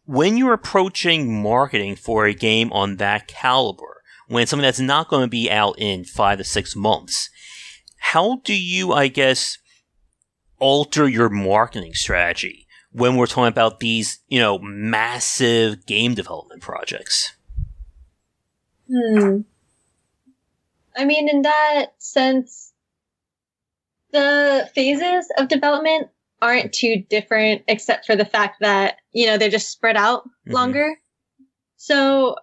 When you're approaching marketing for a game on that caliber, when it's something that's not going to be out in 5 to 6 months, how do you, alter your marketing strategy when we're talking about these, massive game development projects? I mean, in that sense, the phases of development aren't too different, except for the fact that, they're just spread out longer. So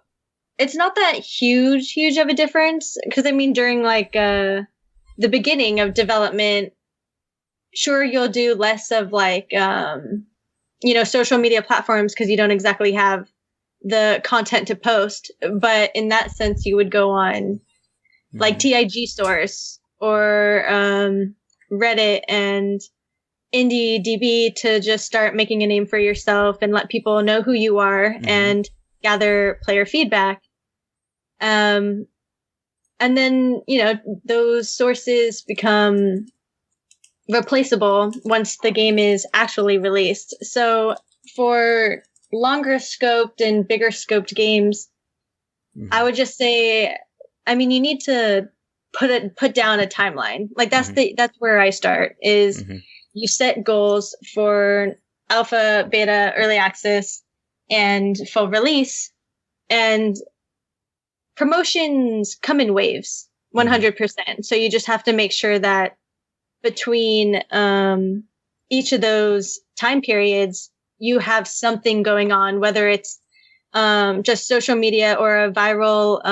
it's not that huge of a difference. Because, during the beginning of development, sure, you'll do less of social media platforms because you don't exactly have the content to post, but in that sense, you would go on like TIG stores or Reddit and IndieDB to just start making a name for yourself and let people know who you are and gather player feedback. And then, those sources become replaceable once the game is actually released. So for longer scoped and bigger scoped games, I would just say, you need to put down a timeline. Like that's where I start is you set goals for alpha, beta, early access, and full release, and promotions come in waves, 100%. So you just have to make sure that between each of those time periods, you have something going on, whether it's just social media or a viral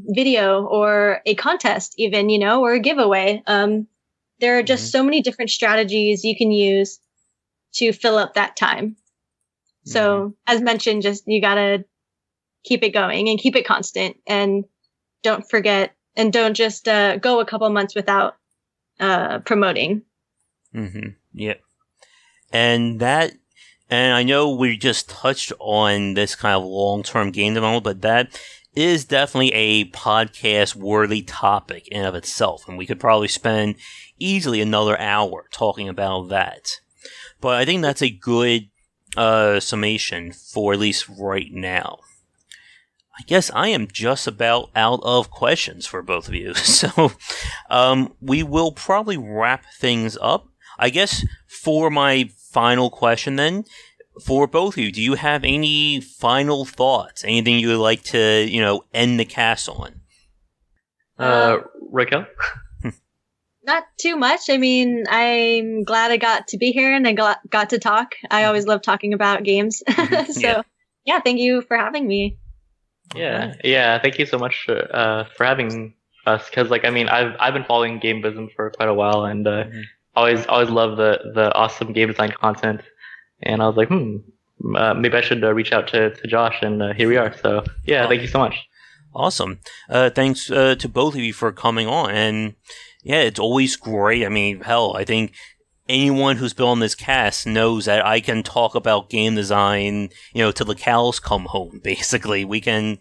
video or a contest even, or a giveaway. There are just so many different strategies you can use to fill up that time. So as mentioned, just you got to keep it going and keep it constant, and don't forget, and don't just go a couple months without promoting. Yeah. And I know we just touched on this kind of long-term game development, but that is definitely a podcast-worthy topic in and of itself, and we could probably spend easily another hour talking about that. But I think that's a good summation for at least right now. I guess I am just about out of questions for both of you, so we will probably wrap things up. I guess for my final question then, for both of you, do you have any final thoughts? Anything you would like to, end the cast on? Raquel? Not too much. I'm glad I got to be here and I got to talk. I always love talking about games. So, yeah, thank you for having me. Yeah. Thank you so much for having us. Because, I've been following Gamevism for quite a while, and always love the awesome game design content. And I was like, maybe I should reach out to Josh, and here we are. So, yeah, thank you so much. Awesome. Thanks to both of you for coming on. And, yeah, it's always great. I think anyone who's been on this cast knows that I can talk about game design, till the cows come home, basically. We can,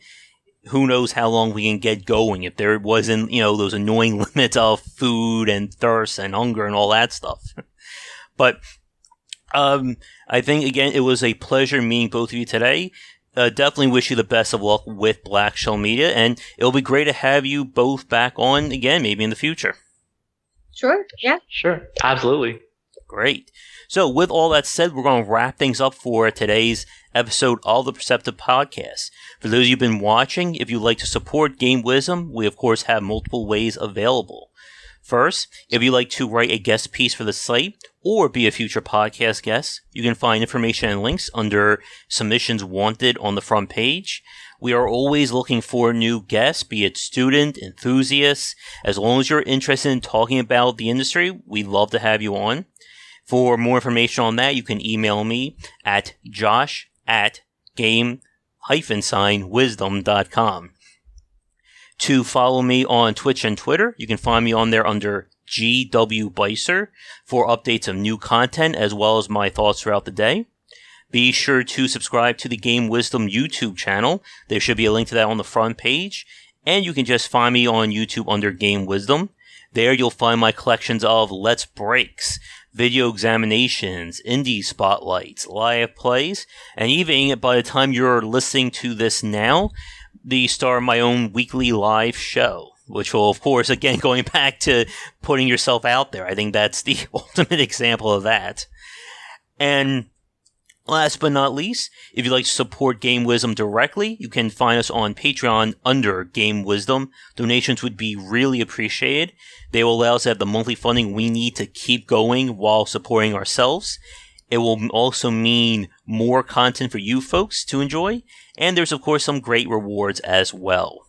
who knows how long we can get going if there wasn't, those annoying limits of food and thirst and hunger and all that stuff. But I think, again, it was a pleasure meeting both of you today. Definitely wish you the best of luck with Black Shell Media, and it'll be great to have you both back on again, maybe in the future. Sure, yeah. Sure, absolutely. Great. So with all that said, we're going to wrap things up for today's episode of the Perceptive Podcast. For those of you who've been watching, if you'd like to support Game Wisdom, we of course have multiple ways available. First, if you'd like to write a guest piece for the site or be a future podcast guest, you can find information and links under Submissions Wanted on the front page. We are always looking for new guests, be it student, enthusiasts. As long as you're interested in talking about the industry, we'd love to have you on. For more information on that, you can email me at josh@game-wisdom.com. To follow me on Twitch and Twitter, you can find me on there under GW Bicer for updates of new content as well as my thoughts throughout the day. Be sure to subscribe to the Game Wisdom YouTube channel. There should be a link to that on the front page. And you can just find me on YouTube under Game Wisdom. There you'll find my collections of Let's Breaks, video examinations, indie spotlights, live plays, and even by the time you're listening to this now, the start of my own weekly live show, which will, of course, again, going back to putting yourself out there. I think that's the ultimate example of that. And last but not least, if you'd like to support Game Wisdom directly, you can find us on Patreon under Game Wisdom. Donations would be really appreciated. They will allow us to have the monthly funding we need to keep going while supporting ourselves. It will also mean more content for you folks to enjoy, and there's of course some great rewards as well.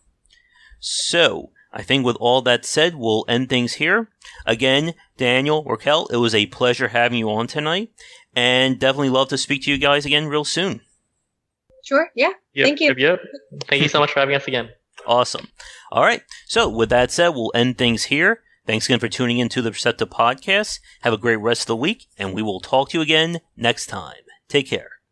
So, I think with all that said, we'll end things here. Again, Daniel, Raquel, it was a pleasure having you on tonight, and definitely love to speak to you guys again real soon. Sure, yeah. Yep, Thank you. Yep. Thank you so much for having us again. Awesome. All right, so with that said, we'll end things here. Thanks again for tuning in to the Perceptive Podcast. Have a great rest of the week, and we will talk to you again next time. Take care.